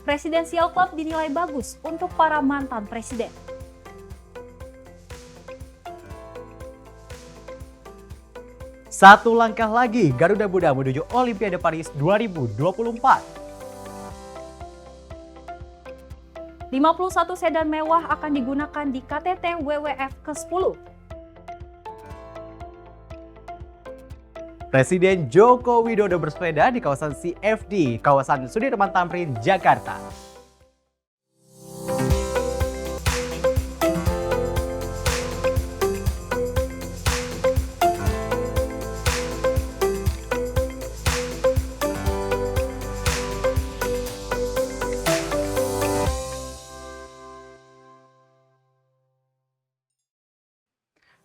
Presidensial Club dinilai bagus untuk para mantan presiden. Satu langkah lagi, Garuda Muda menuju Olimpiade Paris 2024. 51 sedan mewah akan digunakan di KTT WWF ke-10. Presiden Joko Widodo bersepeda di kawasan CFD, kawasan Sudirman Tamrin, Jakarta.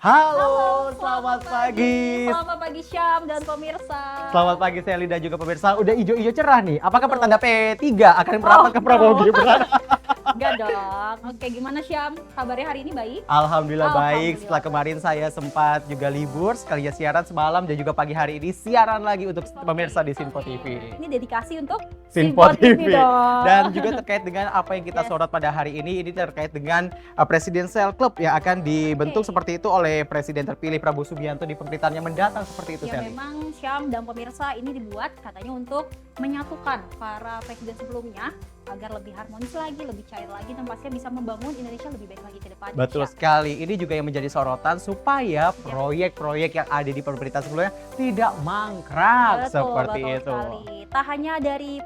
Halo, selamat pagi. Selamat pagi Syam dan pemirsa. Selamat pagi Sally dan juga pemirsa. Udah hijau-hijau cerah nih. Apakah pertanda P3 akan merapat ke Prabowo Gibran? Enggak dong. Oke, gimana Syam? Kabarnya hari ini baik? Alhamdulillah baik. Alhamdulillah. Setelah kemarin saya sempat juga libur, sekalian siaran semalam dan juga pagi hari ini siaran lagi untuk pemirsa di Sinpo TV. Ini dedikasi untuk Sinpo TV. dong. Dan juga terkait dengan apa yang kita sorot pada hari ini terkait dengan Presidensial Club yang akan dibentuk seperti itu oleh Presiden terpilih Prabowo Subianto di pemerintahannya mendatang seperti itu, Ya Sally. memang Syam dan pemirsa ini dibuat katanya untuk menyatukan para presiden sebelumnya agar lebih harmonis lagi, lebih cair lagi, dan pastinya bisa membangun Indonesia lebih baik lagi ke depan. Betul sekali. Ini juga yang menjadi sorotan supaya proyek-proyek yang ada di pemerintahan sebelumnya tidak mangkrak seperti betul itu. Sekali. Tak hanya dari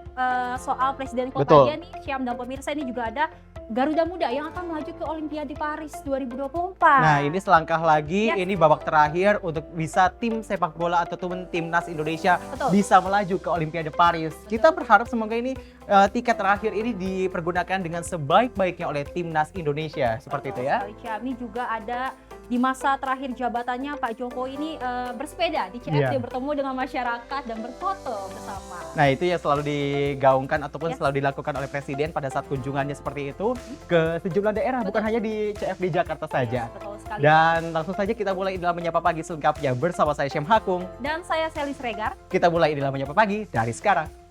soal presiden kota Betul. aja nih, Syam dan pemirsa, ini juga ada Garuda Muda yang akan melaju ke Olimpiade Paris 2024. Nah, ini selangkah lagi, Yes. ini babak terakhir untuk bisa tim sepak bola ataupun timnas Indonesia Betul. bisa melaju ke Olimpiade Paris. Kita berharap semoga ini tiket terakhir ini dipergunakan dengan sebaik-baiknya oleh timnas Indonesia. Seperti itu ya. Sekali, Syam. Ini juga ada di masa terakhir jabatannya Pak Jokowi ini bersepeda di CFD, Iya. bertemu dengan masyarakat dan berfoto bersama. Nah, itu yang selalu digaungkan ataupun Yes. selalu dilakukan oleh Presiden pada saat kunjungannya seperti itu ke sejumlah daerah, bukan hanya di CFD Jakarta saja. Betul sekali. Dan langsung saja kita mulai dalam Menyapa Pagi selengkapnya bersama saya Syam Hakung. Dan saya Sally Sregar. Kita mulai dalam Menyapa Pagi dari sekarang.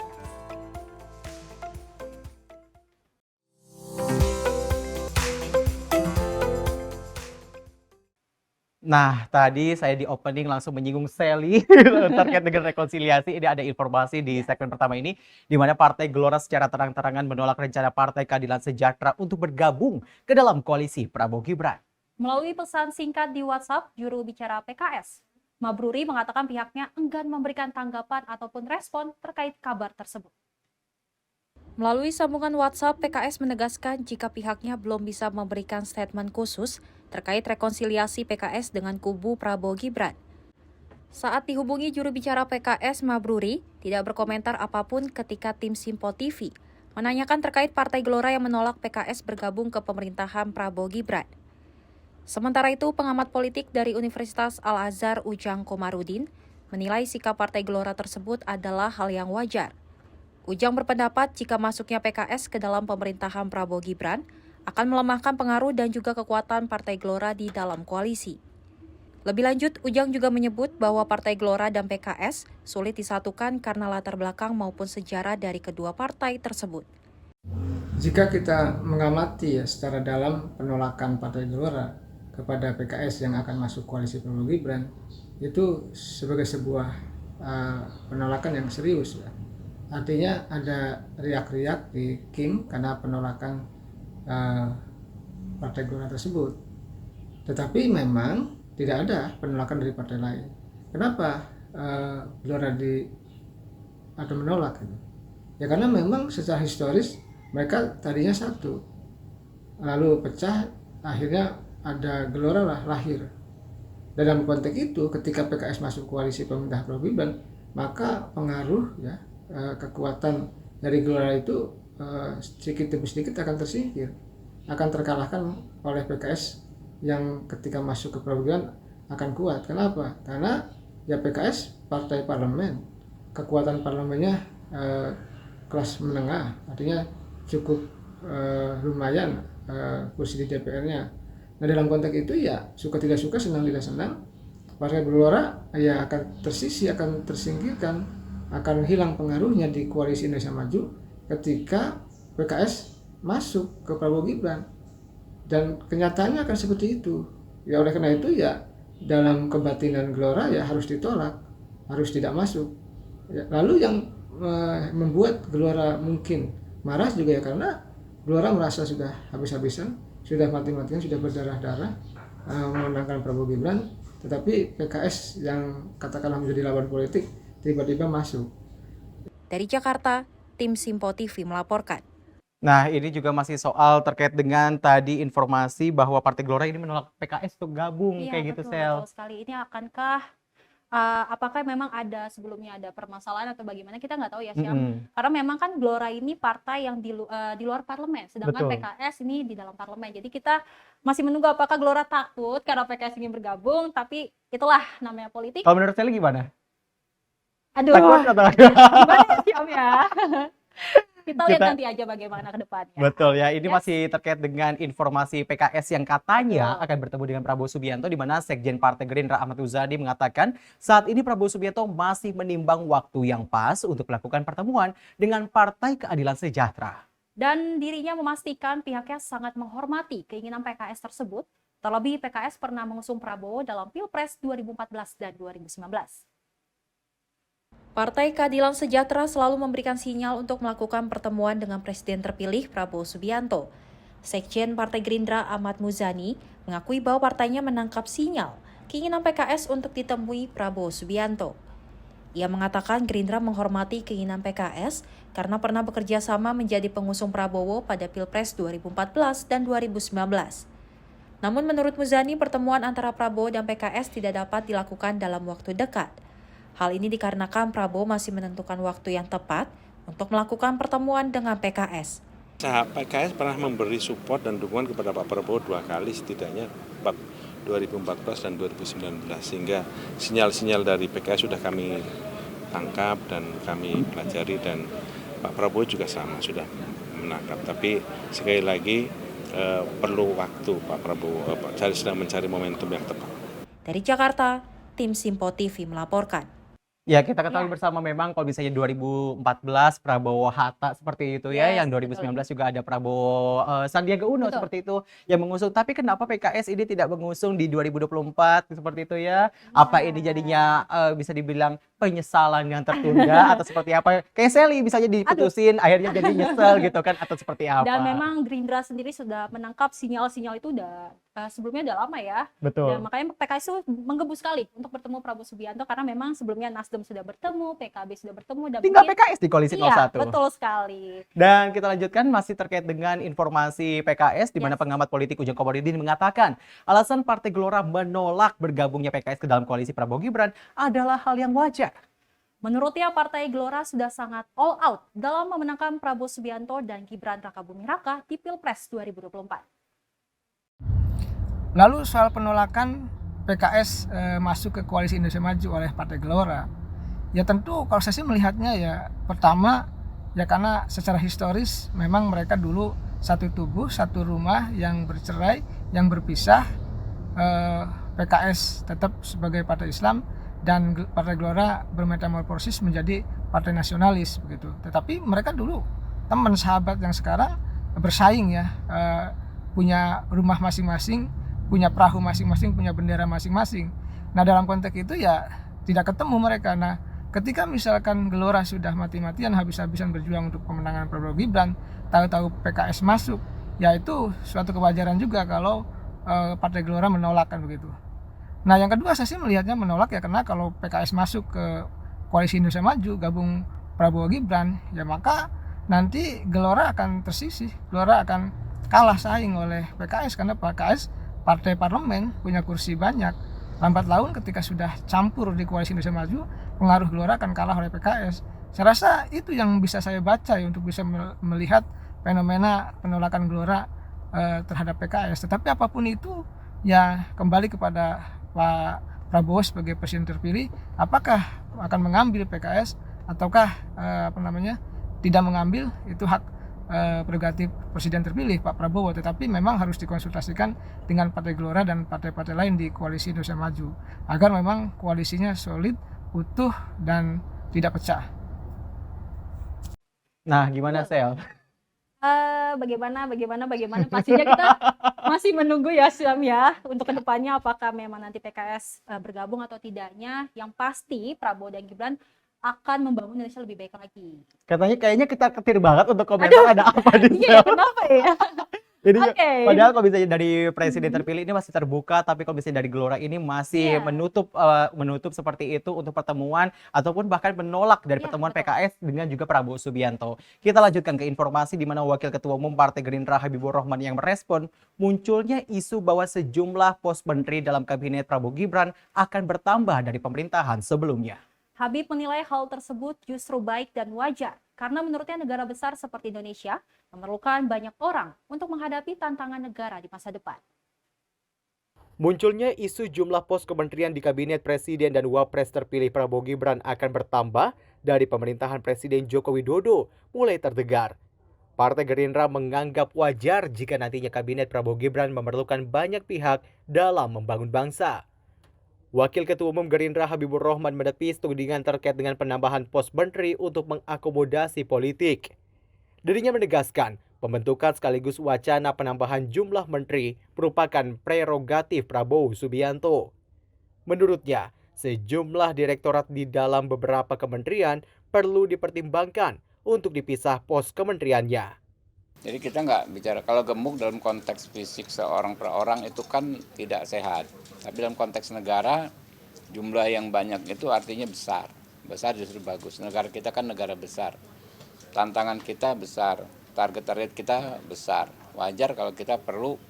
Nah, tadi saya di opening langsung menyinggung Sally terkait dengan rekonsiliasi. Ini ada informasi di segmen pertama ini, di mana Partai Gelora secara terang-terangan menolak rencana Partai Keadilan Sejahtera untuk bergabung ke dalam koalisi Prabowo Gibran. Melalui pesan singkat di WhatsApp, juru bicara PKS, Mabruri mengatakan pihaknya enggan memberikan tanggapan ataupun respon terkait kabar tersebut. Melalui sambungan WhatsApp, PKS menegaskan jika pihaknya belum bisa memberikan statement khusus terkait rekonsiliasi PKS dengan kubu Prabowo Gibran. Saat dihubungi juru bicara PKS, Mabruri tidak berkomentar apapun ketika tim Sinpo TV menanyakan terkait Partai Gelora yang menolak PKS bergabung ke pemerintahan Prabowo Gibran. Sementara itu, pengamat politik dari Universitas Al-Azhar Ujang Komarudin menilai sikap Partai Gelora tersebut adalah hal yang wajar. Ujang berpendapat jika masuknya PKS ke dalam pemerintahan Prabowo Gibran akan melemahkan pengaruh dan juga kekuatan Partai Gelora di dalam koalisi. Lebih lanjut, Ujang juga menyebut bahwa Partai Gelora dan PKS sulit disatukan karena latar belakang maupun sejarah dari kedua partai tersebut. Jika kita mengamati secara dalam penolakan Partai Gelora kepada PKS yang akan masuk koalisi Prabowo Gibran, itu sebagai sebuah penolakan yang serius ya. Artinya ada riak-riak di KIM karena penolakan Partai Gelora tersebut. Tetapi memang tidak ada penolakan dari partai lain. Kenapa Gelora atau menolak? Ya karena memang secara historis mereka tadinya satu, lalu pecah, akhirnya ada Gelora lahir. Dalam konteks itu, ketika PKS masuk koalisi pemerintah Prabowo Gibran, maka pengaruh kekuatan dari Gelora itu sedikit demi sedikit akan tersingkir, akan terkalahkan oleh PKS yang ketika masuk ke Prabowo Gibran akan kuat. Kenapa? Karena ya PKS partai parlemen, kekuatan parlemennya kelas menengah, artinya cukup lumayan kursi di DPR-nya. Nah, dalam konteks itu ya suka tidak suka, senang tidak senang, Partai Gelora ya akan tersisih, akan tersingkirkan, akan hilang pengaruhnya di koalisi Indonesia Maju ketika PKS masuk ke Prabowo Gibran, dan kenyataannya akan seperti itu. Ya oleh karena itu ya dalam kebatinan Gelora ya harus ditolak, harus tidak masuk. Ya, lalu yang membuat Gelora mungkin marah juga ya karena Gelora merasa sudah habis-habisan, sudah mati-matian, sudah berdarah-darah memenangkan Prabowo Gibran, tetapi PKS yang katakanlah menjadi lawan politik tiba-tiba masuk. Dari Jakarta, tim Simpo TV melaporkan. Nah, ini juga masih soal terkait dengan tadi informasi bahwa Partai Gelora ini menolak PKS untuk gabung Iya, kayak gitu, betul, Sel. betul sekali. Ini akankah apakah memang ada sebelumnya ada permasalahan atau bagaimana, kita nggak tahu ya, Syam. Mm-mm. Karena memang kan Gelora ini partai yang di luar parlemen, sedangkan Betul. PKS ini di dalam parlemen. Jadi kita masih menunggu apakah Gelora takut karena PKS ingin bergabung, tapi itulah namanya politik. Kalau menurut Sally gimana? Aduh, Takut atau gimana ya, Syam ya? Kita lihat Kita- nanti aja bagaimana ke depannya. Betul ya, ini Yes. masih terkait dengan informasi PKS yang katanya Betul. akan bertemu dengan Prabowo Subianto, di mana Sekjen Partai Gerindra Ahmad Muzani mengatakan saat ini Prabowo Subianto masih menimbang waktu yang pas untuk melakukan pertemuan dengan Partai Keadilan Sejahtera. Dan dirinya memastikan pihaknya sangat menghormati keinginan PKS tersebut, terlebih PKS pernah mengusung Prabowo dalam Pilpres 2014 dan 2019. Partai Keadilan Sejahtera selalu memberikan sinyal untuk melakukan pertemuan dengan Presiden terpilih Prabowo Subianto. Sekjen Partai Gerindra Ahmad Muzani mengakui bahwa partainya menangkap sinyal keinginan PKS untuk ditemui Prabowo Subianto. Ia mengatakan Gerindra menghormati keinginan PKS karena pernah bekerja sama menjadi pengusung Prabowo pada Pilpres 2014 dan 2019. Namun menurut Muzani, pertemuan antara Prabowo dan PKS tidak dapat dilakukan dalam waktu dekat. Hal ini dikarenakan Prabowo masih menentukan waktu yang tepat untuk melakukan pertemuan dengan PKS. PKS pernah memberi support dan dukungan kepada Pak Prabowo 2 kali setidaknya 2014 dan 2019, sehingga sinyal-sinyal dari PKS sudah kami tangkap dan kami pelajari, dan Pak Prabowo juga sama sudah menangkap. Tapi sekali lagi perlu waktu Pak Prabowo, sedang mencari momentum yang tepat. Dari Jakarta, tim Simpo TV melaporkan. Ya, kita ketahui bersama memang kalau misalnya 2014 Prabowo Hatta seperti itu ya, Yes, yang 2019 juga ada Prabowo Sandiaga Uno seperti itu yang mengusung. Tapi kenapa PKS ini tidak mengusung di 2024 seperti itu ya? Apa ini jadinya bisa dibilang penyesalan yang tertunda atau seperti apa? Kayak Sally bisa jadi diputusin, akhirnya jadi nyesel gitu kan, atau seperti apa? Dan memang Gerindra sendiri sudah menangkap sinyal-sinyal itu sebelumnya udah lama ya. Betul. Dan makanya PKS itu menggebu sekali untuk bertemu Prabowo Subianto karena memang sebelumnya Nasdem sudah bertemu, PKB sudah bertemu, dan Tinggal mungkin- PKS di koalisi 01. Iya, betul sekali. Dan kita lanjutkan masih terkait dengan informasi PKS, di mana Yes. pengamat politik Ujang Komarudin mengatakan alasan Partai Gelora menolak bergabungnya PKS ke dalam koalisi Prabowo Gibran adalah hal yang wajar. Menurutnya Partai Gelora sudah sangat all out dalam memenangkan Prabowo Subianto dan Gibran Rakabuming Raka di Pilpres 2024. Lalu soal penolakan PKS masuk ke koalisi Indonesia Maju oleh Partai Gelora, ya tentu kalau saya sih melihatnya ya pertama ya karena secara historis memang mereka dulu satu tubuh, satu rumah yang bercerai, yang berpisah. PKS tetap sebagai partai Islam dan Partai Gelora bermetamorfosis menjadi partai nasionalis begitu. Tetapi mereka dulu teman sahabat yang sekarang bersaing ya, punya rumah masing-masing, punya perahu masing-masing, punya bendera masing-masing. Nah dalam konteks itu ya tidak ketemu mereka. Nah ketika misalkan Gelora sudah mati-matian habis-habisan berjuang untuk pemenangan Prabowo Gibran, tahu-tahu PKS masuk, ya itu suatu kewajaran juga kalau Partai Gelora menolak kan begitu. Nah yang kedua saya sih melihatnya menolak ya karena kalau PKS masuk ke koalisi Indonesia Maju gabung Prabowo Gibran, ya maka nanti Gelora akan tersisih, Gelora akan kalah saing oleh PKS karena PKS partai parlemen punya kursi banyak. Lambat laun ketika sudah campur di koalisi Indonesia Maju, pengaruh Gelora akan kalah oleh PKS. Saya rasa itu yang bisa saya baca ya, untuk bisa melihat fenomena penolakan Gelora terhadap PKS. Tetapi apapun itu ya kembali kepada Pak Prabowo sebagai presiden terpilih, apakah akan mengambil PKS ataukah tidak mengambil, itu hak prerogatif presiden terpilih Pak Prabowo, tetapi memang harus dikonsultasikan dengan Partai Gelora dan partai-partai lain di koalisi Indonesia Maju agar memang koalisinya solid, utuh dan tidak pecah. Nah, gimana Sel? Bagaimana pastinya kita masih menunggu ya Syam ya untuk kedepannya apakah memang nanti PKS bergabung atau tidaknya. Yang pasti Prabowo dan Gibran akan membangun Indonesia lebih baik lagi. Katanya kayaknya kita ketir banget untuk komentar ada apa di Iya, sel. kenapa ya? Jadi Oke. padahal kalau misalnya dari presiden terpilih ini masih terbuka, tapi kalau misalnya dari Gelora ini masih Iya. menutup seperti itu untuk pertemuan ataupun bahkan menolak dari Iya, pertemuan betul. PKS dengan juga Prabowo Subianto. Kita lanjutkan ke informasi di mana Wakil Ketua Umum Partai Gerindra Habibur Rahman yang merespon munculnya isu bahwa sejumlah pos menteri dalam kabinet Prabowo Gibran akan bertambah dari pemerintahan sebelumnya. Habib menilai hal tersebut justru baik dan wajar karena menurutnya negara besar seperti Indonesia memerlukan banyak orang untuk menghadapi tantangan negara di masa depan. Munculnya isu jumlah pos kementerian di kabinet presiden dan wapres terpilih Prabowo Gibran akan bertambah dari pemerintahan Presiden Joko Widodo mulai terdengar. Partai Gerindra menganggap wajar jika nantinya kabinet Prabowo Gibran memerlukan banyak pihak dalam membangun bangsa. Wakil Ketua Umum Gerindra Habibur Rahman menepis tudingan terkait dengan penambahan pos menteri untuk mengakomodasi politik. Dirinya menegaskan, pembentukan sekaligus wacana penambahan jumlah menteri merupakan prerogatif Prabowo Subianto. Menurutnya, sejumlah direktorat di dalam beberapa kementerian perlu dipertimbangkan untuk dipisah pos kementeriannya. Jadi kita nggak bicara, kalau gemuk dalam konteks fisik seorang per orang itu kan tidak sehat. Tapi dalam konteks negara, jumlah yang banyak itu artinya besar. Besar justru bagus. Negara kita kan negara besar. Tantangan kita besar, target kita besar. Wajar kalau kita perlu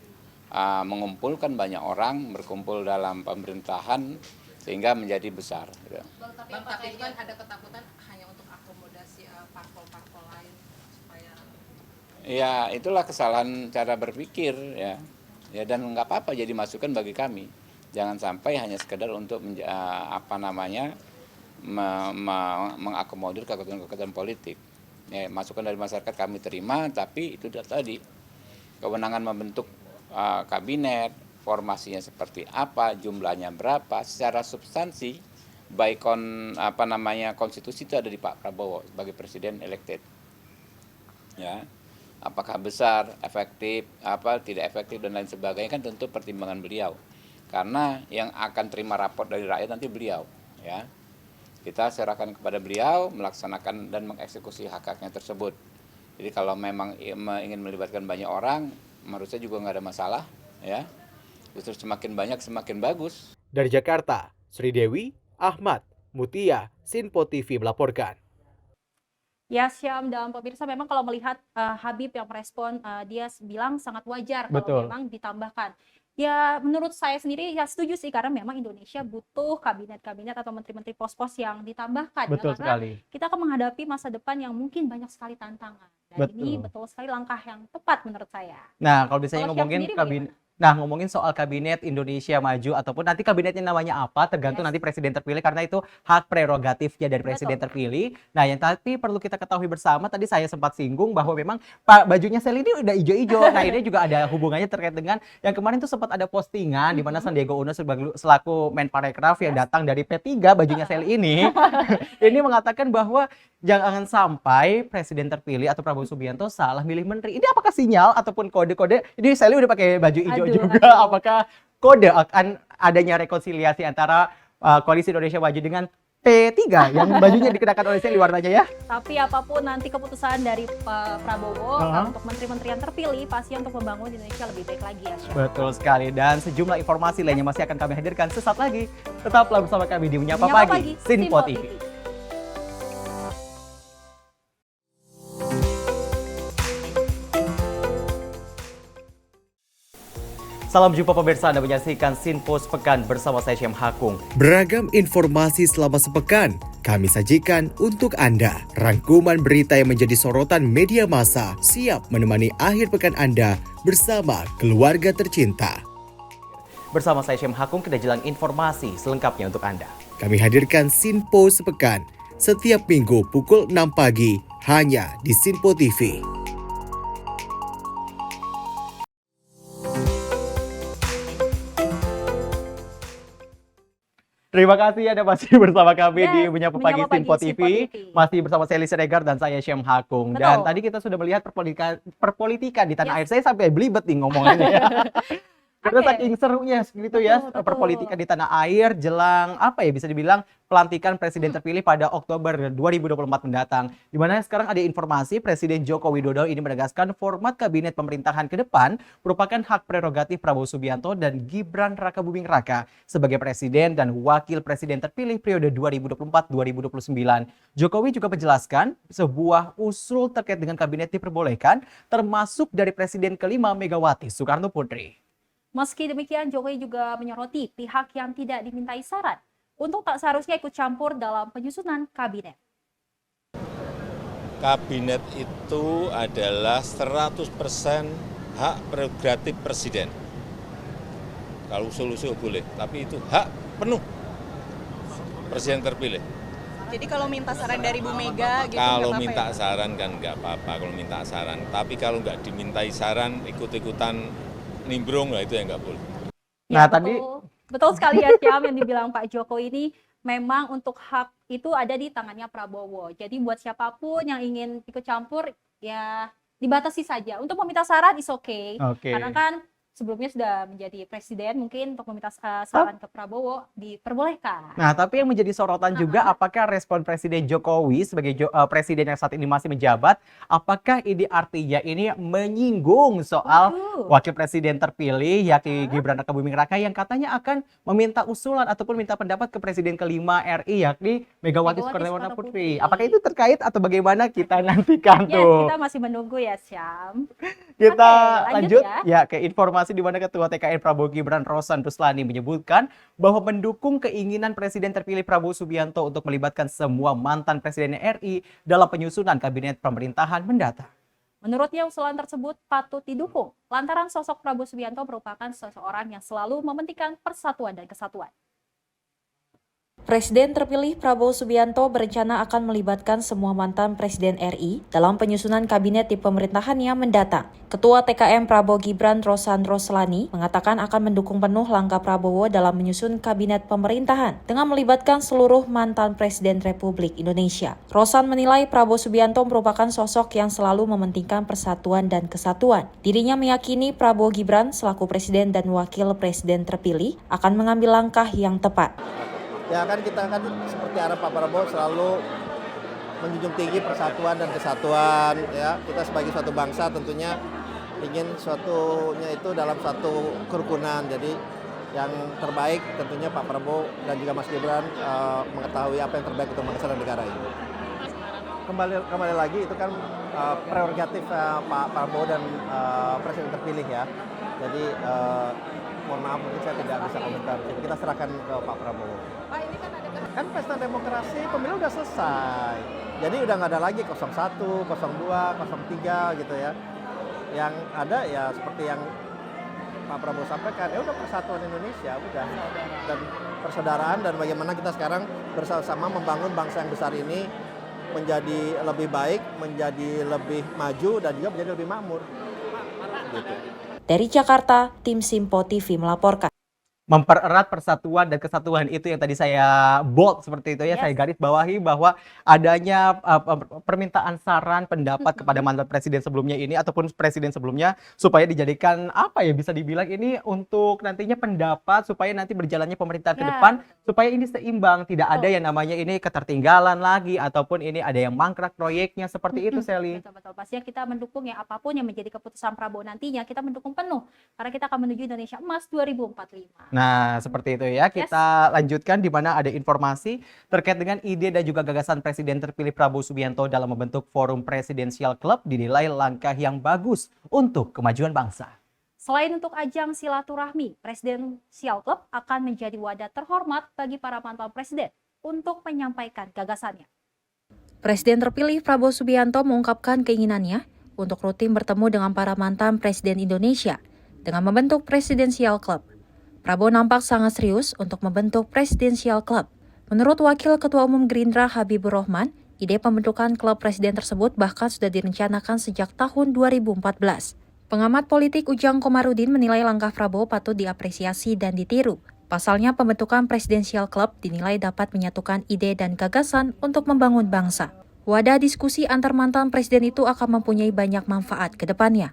mengumpulkan banyak orang, berkumpul dalam pemerintahan sehingga menjadi besar. Gitu. Bang, tapi itu kan ada ketakutan hanya untuk akomodasi parpol-parpol lain supaya. Ya itulah kesalahan cara berpikir ya dan nggak apa-apa jadi masukan bagi kami. Jangan sampai hanya sekedar untuk mengakomodir kekuatan politik. Ya, masukan dari masyarakat kami terima, tapi itu tadi kewenangan membentuk kabinet, formasinya seperti apa, jumlahnya berapa, secara substansi baik konstitusi itu ada di Pak Prabowo sebagai presiden elected. Ya. Apakah besar, efektif, tidak efektif dan lain sebagainya kan tentu pertimbangan beliau. Karena yang akan terima raport dari rakyat nanti beliau, ya. Kita serahkan kepada beliau melaksanakan dan mengeksekusi hak-haknya tersebut. Jadi kalau memang ingin melibatkan banyak orang, menurut saya juga nggak ada masalah, ya. Justru semakin banyak semakin bagus. Dari Jakarta, Sri Dewi, Ahmad, Mutia, Sinpo TV melaporkan. Ya Syam dan pemirsa memang kalau melihat Habib yang merespon dia bilang sangat wajar Betul. kalau memang ditambahkan. Ya menurut saya sendiri ya setuju sih karena memang Indonesia butuh kabinet-kabinet atau menteri-menteri pos-pos yang ditambahkan Betul ya karena sekali. kita akan menghadapi masa depan yang mungkin banyak sekali tantangan. Dan ini betul sekali langkah yang tepat menurut saya. Nah, kalau misalnya Kalau Syam ngomongin sendiri kabinet, nah ngomongin soal kabinet Indonesia Maju ataupun nanti kabinetnya namanya apa tergantung Yes. nanti presiden terpilih karena itu hak prerogatifnya dari presiden terpilih. Nah, yang tapi perlu kita ketahui bersama tadi saya sempat singgung bahwa memang Pak bajunya Sel ini udah ijo-ijo. Nah, ini juga ada hubungannya terkait dengan yang kemarin tuh sempat ada postingan di mana Sandiaga Uno selaku Menparekraf yang datang dari P3 bajunya Sel ini ini mengatakan bahwa jangan sampai presiden terpilih atau Prabowo Subianto salah milih menteri. Ini apakah sinyal ataupun kode-kode? Ini Sally udah pakai baju hijau juga. Apakah kode akan adanya rekonsiliasi antara Koalisi Indonesia Maju dengan P3 yang bajunya dikenakan oleh Sally warnanya ya? Tapi apapun nanti keputusan dari Prabowo untuk menteri-menteri yang terpilih pasti untuk membangun Indonesia lebih baik lagi ya Syam. Betul sekali. Dan sejumlah informasi lainnya masih akan kami hadirkan sesaat lagi. Tetaplah bersama kami di Menyapa Pagi, Sinpo TV. Salam jumpa pemirsa, Anda menyaksikan Sinpo Sepekan bersama saya Syam Hakung. Beragam informasi selama sepekan kami sajikan untuk Anda. Rangkuman berita yang menjadi sorotan media massa siap menemani akhir pekan Anda bersama keluarga tercinta. Bersama saya Syam Hakung kita jelang informasi selengkapnya untuk Anda. Kami hadirkan Sinpo Sepekan setiap minggu pukul 6 pagi hanya di Sinpo TV. Terima kasih Anda masih bersama kami Yes, di Menyapa Pagi Menyapa Pagi Simpo Simpo TV. TV. Masih bersama saya Lisa Regar dan saya Syam Hakung. Betul. Dan tadi kita sudah melihat perpolitikan di tanah Yes. air. Saya sampai belibet nih ngomongnya ya. Karena Oke. saking serunya gitu ya, Betul, betul. perpolitikan di tanah air jelang apa ya bisa dibilang pelantikan presiden terpilih pada Oktober 2024 mendatang. Di mana sekarang ada informasi Presiden Joko Widodo ini menegaskan format kabinet pemerintahan ke depan merupakan hak prerogatif Prabowo Subianto dan Gibran Rakabuming Raka sebagai presiden dan wakil presiden terpilih periode 2024-2029. Jokowi juga menjelaskan sebuah usul terkait dengan kabinet diperbolehkan termasuk dari presiden kelima Megawati Soekarno Putri. Meski demikian, Jokowi juga menyoroti pihak yang tidak dimintai saran untuk tak seharusnya ikut campur dalam penyusunan kabinet. Kabinet itu adalah 100% hak prerogatif presiden. Kalau usul-usul boleh, tapi itu hak penuh presiden terpilih. Jadi kalau minta saran dari Bu Mega gitu Kalau nggak minta apa-apa ya? saran kan nggak apa-apa kalau minta saran. Tapi kalau nggak dimintai saran, ikut-ikutan nimbrung lah itu yang nggak boleh. Nah, Ya, tadi- betul sekali ya Syam yang dibilang Pak Jokowi ini memang untuk hak itu ada di tangannya Prabowo. Jadi buat siapapun yang ingin ikut campur ya dibatasi saja. Untuk meminta saran is okay. Oke. Karena kan sebelumnya sudah menjadi presiden, mungkin untuk meminta saran ke Prabowo diperbolehkan. Nah, tapi yang menjadi sorotan juga apakah respon Presiden Jokowi sebagai presiden yang saat ini masih menjabat, apakah ini artinya ini menyinggung soal Waduh. wakil presiden terpilih yakni Gibran Rakabuming Raka yang katanya akan meminta usulan ataupun minta pendapat ke presiden kelima RI yakni Megawati Soekarno Putri. Apakah itu terkait atau bagaimana kita nantikan Yes, tuh. kita masih menunggu ya Syam. Kita Oke, lanjut lanjut ya ke informasi di mana Ketua TKN Prabowo Gibran Rosan Ruslani menyebutkan bahwa mendukung keinginan Presiden terpilih Prabowo Subianto untuk melibatkan semua mantan Presiden RI dalam penyusunan kabinet pemerintahan mendatang. Menurutnya usulan tersebut patut didukung lantaran sosok Prabowo Subianto merupakan seseorang yang selalu mementingkan persatuan dan kesatuan. Presiden terpilih Prabowo Subianto berencana akan melibatkan semua mantan Presiden RI dalam penyusunan kabinet di pemerintahannya mendatang. Ketua TKM Prabowo Gibran Rosan Ruslani mengatakan akan mendukung penuh langkah Prabowo dalam menyusun kabinet pemerintahan dengan melibatkan seluruh mantan Presiden Republik Indonesia. Rosan menilai Prabowo Subianto merupakan sosok yang selalu mementingkan persatuan dan kesatuan. Dirinya meyakini Prabowo Gibran selaku Presiden dan Wakil Presiden terpilih akan mengambil langkah yang tepat. Ya kan kita kan seperti arah Pak Prabowo selalu menjunjung tinggi persatuan dan kesatuan ya. Kita sebagai suatu bangsa tentunya ingin suatunya itu dalam satu kerukunan. Jadi yang terbaik tentunya Pak Prabowo dan juga Mas Gibran mengetahui apa yang terbaik untuk bangsa dan negara ini. Kembali lagi itu kan prerogatif Pak Prabowo dan Presiden terpilih ya. Jadi mohon maaf mungkin saya tidak bisa komentar. Jadi kita serahkan ke Pak Prabowo. Pak, ini kan ada Kan pesta demokrasi pemilu udah selesai. Jadi udah nggak ada lagi 01, 02, 03 gitu ya. Yang ada ya seperti yang Pak Prabowo sampaikan, ya udah persatuan Indonesia udah dan persaudaraan dan bagaimana kita sekarang bersama-sama membangun bangsa yang besar ini menjadi lebih baik, menjadi lebih maju dan juga menjadi lebih makmur. Gitu. Dari Jakarta, tim Simpo TV melaporkan. Mempererat persatuan dan kesatuan itu yang tadi saya bold seperti itu ya, Yes. saya garis bawahi bahwa adanya permintaan saran pendapat kepada mantan presiden sebelumnya ini ataupun presiden sebelumnya supaya dijadikan apa ya bisa dibilang ini untuk nantinya pendapat supaya nanti berjalannya pemerintahan ke Ya. depan supaya ini seimbang, tidak ada yang namanya ini ketertinggalan lagi ataupun ini ada yang mangkrak proyeknya seperti itu Sally. Betul-betul. Pastinya kita mendukung ya apapun yang menjadi keputusan Prabowo nantinya, kita mendukung penuh. Karena kita akan menuju Indonesia Emas 2045. Nah, seperti itu ya. Kita lanjutkan di mana ada informasi terkait dengan ide dan juga gagasan Presiden terpilih Prabowo Subianto dalam membentuk Forum Presidensial Club dinilai langkah yang bagus untuk kemajuan bangsa. Selain untuk ajang silaturahmi, Presidensial Club akan menjadi wadah terhormat bagi para mantan presiden untuk menyampaikan gagasannya. Presiden terpilih Prabowo Subianto mengungkapkan keinginannya untuk rutin bertemu dengan para mantan presiden Indonesia dengan membentuk Presidensial Club. Prabowo nampak sangat serius untuk membentuk Presidensial Club. Menurut Wakil Ketua Umum Gerindra Habibur Rahman, ide pembentukan klub presiden tersebut bahkan sudah direncanakan sejak tahun 2014. Pengamat politik Ujang Komarudin menilai langkah Prabowo patut diapresiasi dan ditiru. Pasalnya, pembentukan Presidential Club dinilai dapat menyatukan ide dan gagasan untuk membangun bangsa. Wadah diskusi antar mantan presiden itu akan mempunyai banyak manfaat ke depannya.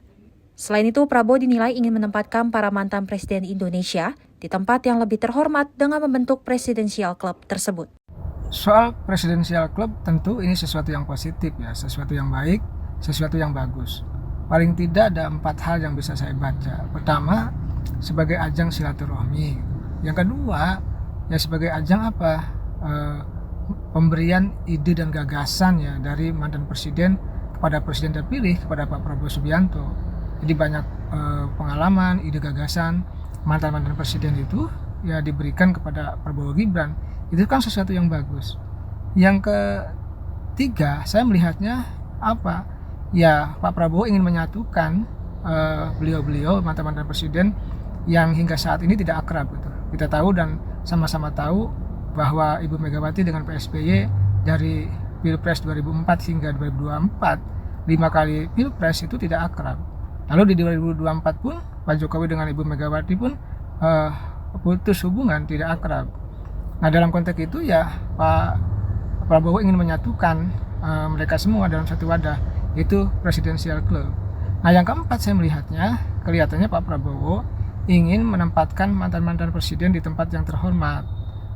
Selain itu, Prabowo dinilai ingin menempatkan para mantan presiden Indonesia di tempat yang lebih terhormat dengan membentuk Presidential Club tersebut. Soal Presidential Club tentu ini sesuatu yang positif ya, sesuatu yang baik, sesuatu yang bagus. Paling tidak ada 4 hal yang bisa saya baca. Pertama, sebagai ajang silaturahmi. Yang kedua, ya sebagai ajang apa? Pemberian ide dan gagasan ya dari mantan presiden kepada presiden terpilih, kepada Pak Prabowo Subianto. Jadi banyak pengalaman, ide gagasan mantan-mantan presiden itu ya diberikan kepada Prabowo Gibran. Itu kan sesuatu yang bagus. Yang ketiga, saya melihatnya apa? Ya Pak Prabowo ingin menyatukan beliau-beliau mantan-mantan presiden yang hingga saat ini tidak akrab gitu. Kita tahu dan sama-sama tahu bahwa Ibu Megawati dengan Pak SBY dari Pilpres 2004 hingga 2024, 5 kali Pilpres itu tidak akrab. Lalu di 2024 pun Pak Jokowi dengan Ibu Megawati pun putus hubungan, tidak akrab. Nah dalam konteks itu ya Pak Prabowo ingin menyatukan mereka semua dalam satu wadah, yaitu Presidential Club. Nah yang keempat saya melihatnya, kelihatannya Pak Prabowo ingin menempatkan mantan-mantan presiden di tempat yang terhormat,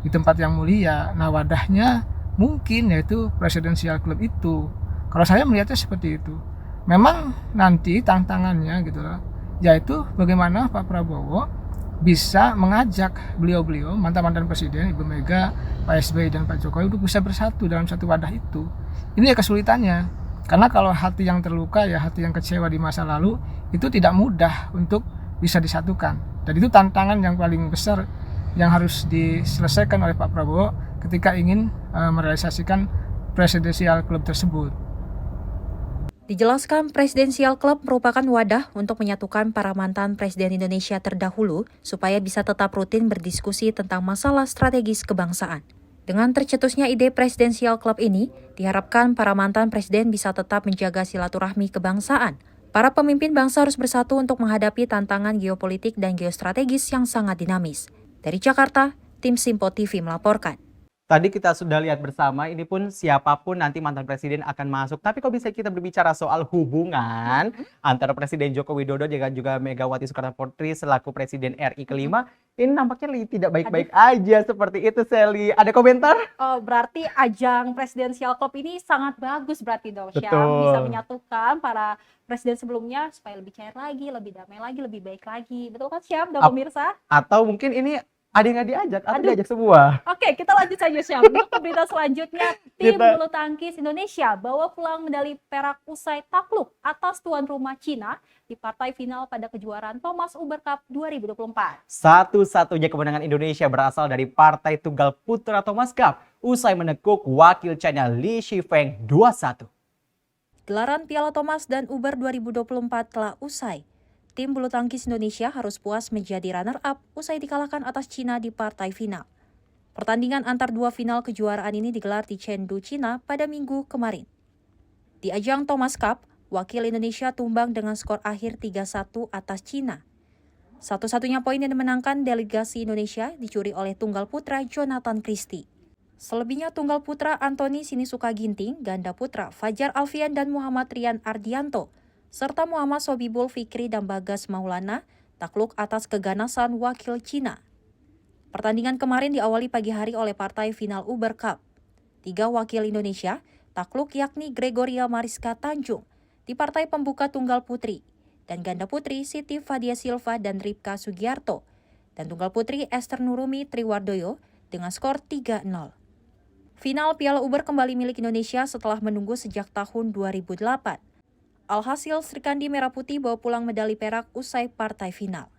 di tempat yang mulia. Nah wadahnya mungkin yaitu Presidential Club itu. Kalau saya melihatnya seperti itu. Memang nanti tantangannya gitu loh, yaitu bagaimana Pak Prabowo bisa mengajak beliau-beliau mantan-mantan presiden, Ibu Mega, Pak SBY dan Pak Jokowi untuk bisa bersatu dalam satu wadah itu. Ini ya kesulitannya. Karena kalau hati yang terluka ya hati yang kecewa di masa lalu itu tidak mudah untuk bisa disatukan. Dan itu tantangan yang paling besar yang harus diselesaikan oleh Pak Prabowo ketika ingin merealisasikan Presidential Club tersebut. Dijelaskan Presidential Club merupakan wadah untuk menyatukan para mantan presiden Indonesia terdahulu supaya bisa tetap rutin berdiskusi tentang masalah strategis kebangsaan. Dengan tercetusnya ide Presidential Club ini, diharapkan para mantan presiden bisa tetap menjaga silaturahmi kebangsaan. Para pemimpin bangsa harus bersatu untuk menghadapi tantangan geopolitik dan geostrategis yang sangat dinamis. Dari Jakarta, tim Simpo TV melaporkan. Tadi kita sudah lihat bersama, ini pun siapapun nanti mantan presiden akan masuk. Tapi kalau bisa kita berbicara soal hubungan antara Presiden Joko Widodo dengan juga Megawati Soekarnoputri selaku Presiden RI kelima, ini nampaknya tidak baik-baik aja seperti itu, Sally. Ada komentar? Oh, berarti ajang Presidential Club ini sangat bagus berarti dong, Syam. Betul. Bisa menyatukan para presiden sebelumnya supaya lebih cair lagi, lebih damai lagi, lebih baik lagi. Betul kan, Syam dan pemirsa? Atau mungkin ini ada yang nggak diajak atau diajak semua? Oke, kita lanjut saja, Syam. Untuk berita selanjutnya, tim bulu tangkis Indonesia bawa pulang medali perak usai takluk atas tuan rumah Cina di partai final pada kejuaraan Thomas Uber Cup 2024. Satu-satunya kemenangan Indonesia berasal dari partai tunggal putra Thomas Cup usai menekuk wakil China Li Shifeng 2-1. Gelaran Piala Thomas dan Uber 2024 telah usai. Tim bulu tangkis Indonesia harus puas menjadi runner-up usai dikalahkan atas Cina di partai final. Pertandingan antar dua final kejuaraan ini digelar di Chengdu, Cina pada Minggu kemarin. Di ajang Thomas Cup, wakil Indonesia tumbang dengan skor akhir 3-1 atas Cina. Satu-satunya poin yang dimenangkan delegasi Indonesia dicuri oleh tunggal putra Jonathan Christie. Selebihnya tunggal putra Anthony Sinisuka Ginting, ganda putra Fajar Alfian dan Muhammad Rian Ardianto, serta Muhammad Sobibul Fikri dan Bagas Maulana takluk atas keganasan wakil Cina. Pertandingan kemarin diawali pagi hari oleh partai final Uber Cup. 3 wakil Indonesia takluk yakni Gregoria Mariska Tanjung di partai pembuka tunggal putri dan ganda putri Siti Fadia Silva dan Ripka Sugiarto dan tunggal putri Esther Nurumi Triwardoyo dengan skor 3-0. Final Piala Uber kembali milik Indonesia setelah menunggu sejak tahun 2008. Alhasil, Srikandi Merah Putih bawa pulang medali perak usai partai final.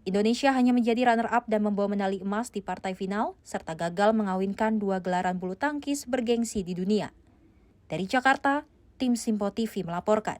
Indonesia hanya menjadi runner-up dan membawa medali emas di partai final, serta gagal mengawinkan 2 gelaran bulu tangkis bergengsi di dunia. Dari Jakarta, tim Simpo TV melaporkan.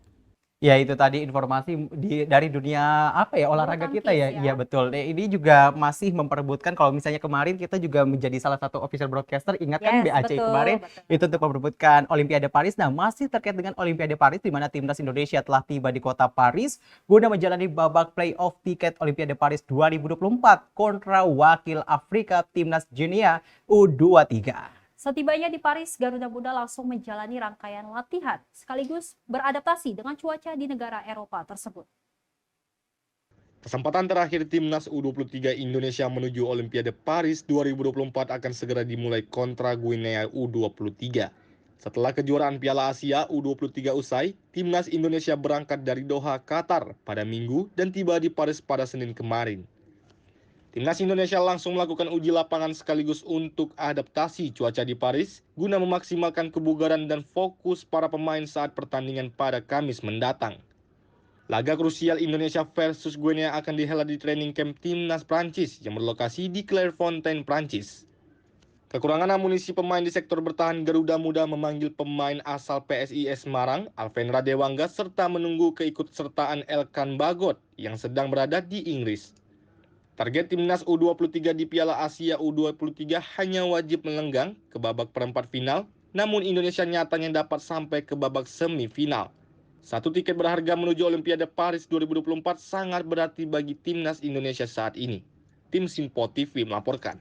Ya itu tadi informasi dari dunia apa ya Bulu olahraga kita tangkis ya, ya. iya betul. Ini juga masih memperebutkan kalau misalnya kemarin kita juga menjadi salah satu official broadcaster, ingat kan Yes, BACI betul, kemarin betul. itu untuk memperebutkan Olimpiade Paris. Nah masih terkait dengan Olimpiade Paris di mana timnas Indonesia telah tiba di kota Paris guna menjalani babak playoff tiket Olimpiade Paris 2024 kontra wakil Afrika timnas Junior U23. Setibanya di Paris, Garuda Muda langsung menjalani rangkaian latihan sekaligus beradaptasi dengan cuaca di negara Eropa tersebut. Kesempatan terakhir timnas U23 Indonesia menuju Olimpiade Paris 2024 akan segera dimulai kontra Guinea U23. Setelah kejuaraan Piala Asia U23 usai, timnas Indonesia berangkat dari Doha, Qatar pada Minggu dan tiba di Paris pada Senin kemarin. Timnas Indonesia langsung melakukan uji lapangan sekaligus untuk adaptasi cuaca di Paris guna memaksimalkan kebugaran dan fokus para pemain saat pertandingan pada Kamis mendatang. Laga krusial Indonesia versus Guinea akan dihelat di training camp timnas Prancis yang berlokasi di Clairefontaine, Prancis. Kekurangan amunisi pemain di sektor bertahan Garuda Muda memanggil pemain asal PSIS Semarang, Alvendra Dewangga, serta menunggu keikutsertaan Elkan Bagot yang sedang berada di Inggris. Target timnas U23 di Piala Asia U23 hanya wajib melenggang ke babak perempat final, namun Indonesia nyatanya dapat sampai ke babak semifinal. Satu tiket berharga menuju Olimpiade Paris 2024 sangat berarti bagi timnas Indonesia saat ini. Tim Sinpo TV melaporkan.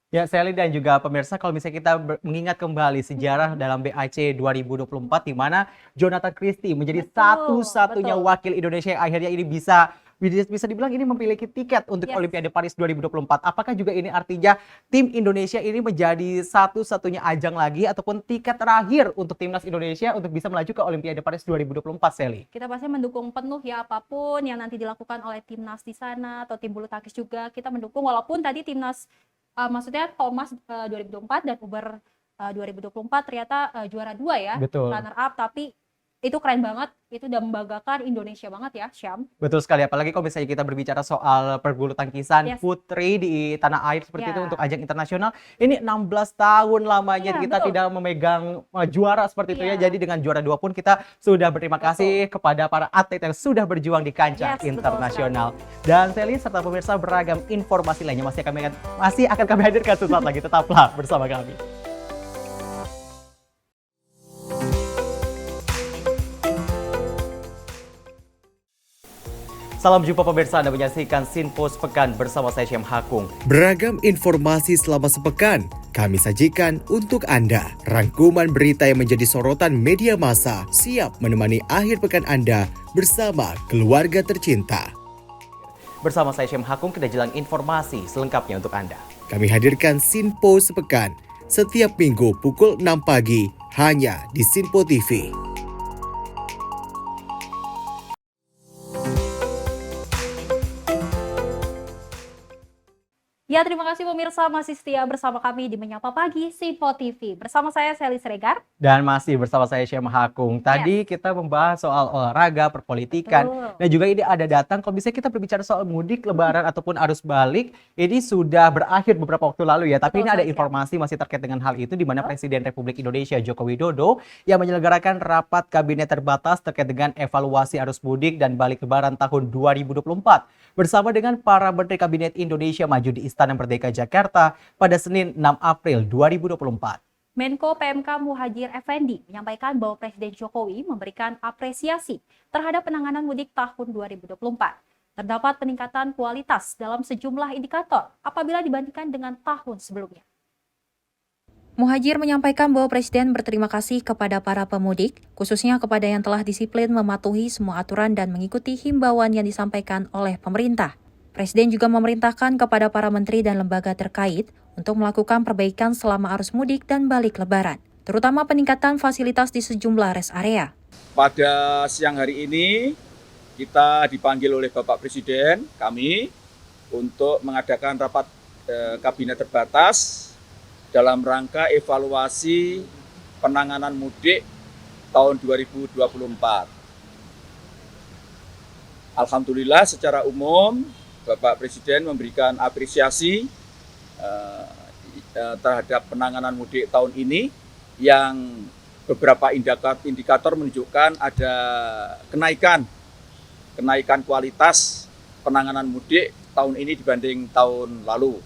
Ya, Sally dan juga pemirsa, kalau misalnya kita mengingat kembali sejarah dalam BAC 2024 di mana Jonathan Christie menjadi satu-satunya wakil Indonesia yang akhirnya ini bisa dibilang ini memiliki tiket untuk Olimpiade Paris 2024. Apakah juga ini artinya tim Indonesia ini menjadi satu-satunya ajang lagi ataupun tiket terakhir untuk timnas Indonesia untuk bisa melaju ke Olimpiade Paris 2024, Sally? Kita pasti mendukung penuh ya apapun yang nanti dilakukan oleh timnas di sana atau tim bulu tangkis juga kita mendukung walaupun tadi timnas maksudnya Thomas 2024 dan Uber 2024 ternyata juara 2 ya, Betul. runner up, tapi itu keren banget, itu udah membanggakan Indonesia banget ya, Syam. Betul sekali, apalagi kalau misalnya kita berbicara soal perbulu tangkisan putri di tanah air seperti itu untuk ajang internasional, ini 16 tahun lamanya kita tidak memegang juara seperti itu ya, jadi dengan juara 2 pun kita sudah berterima kasih kepada para atlet yang sudah berjuang di kancah internasional. Dan Sally serta pemirsa beragam informasi lainnya masih akan kami hadirkan sesaat lagi, tetaplah bersama kami. Salam jumpa pemirsa, Anda menyaksikan Sinpo Sepekan bersama saya Syam Hakung. Beragam informasi selama sepekan kami sajikan untuk Anda. Rangkuman berita yang menjadi sorotan media massa siap menemani akhir pekan Anda bersama keluarga tercinta. Bersama saya Syam Hakung, kita jelang informasi selengkapnya untuk Anda. Kami hadirkan Sinpo Sepekan setiap minggu pukul 6 pagi hanya di Sinpo TV. Ya, terima kasih pemirsa masih setia bersama kami di Menyapa Pagi Sinpo TV. Bersama saya Sally Sregar. Dan masih bersama saya Syam Hakung. Tadi kita membahas soal olahraga, perpolitikan. Dan juga ini ada datang, kalau misalnya kita berbicara soal mudik, lebaran, ataupun arus balik, ini sudah berakhir beberapa waktu lalu ya. Tapi ini ada informasi masih terkait dengan hal itu, di mana Presiden Republik Indonesia Joko Widodo yang menyelenggarakan rapat kabinet terbatas terkait dengan evaluasi arus mudik dan balik lebaran tahun 2024. Bersama dengan para Menteri Kabinet Indonesia Maju di Istana Merdeka Jakarta pada Senin 6 April 2024. Menko PMK Muhadjir Effendi menyampaikan bahwa Presiden Jokowi memberikan apresiasi terhadap penanganan mudik tahun 2024. Terdapat peningkatan kualitas dalam sejumlah indikator apabila dibandingkan dengan tahun sebelumnya. Muhadjir menyampaikan bahwa Presiden berterima kasih kepada para pemudik, khususnya kepada yang telah disiplin mematuhi semua aturan dan mengikuti himbauan yang disampaikan oleh pemerintah. Presiden juga memerintahkan kepada para menteri dan lembaga terkait untuk melakukan perbaikan selama arus mudik dan balik lebaran, terutama peningkatan fasilitas di sejumlah rest area. Pada siang hari ini, kita dipanggil oleh Bapak Presiden, kami, untuk mengadakan rapat kabinet terbatas dalam rangka evaluasi penanganan mudik tahun 2024. Alhamdulillah secara umum Bapak Presiden memberikan apresiasi terhadap penanganan mudik tahun ini yang beberapa indikator menunjukkan ada kenaikan kualitas penanganan mudik tahun ini dibanding tahun lalu.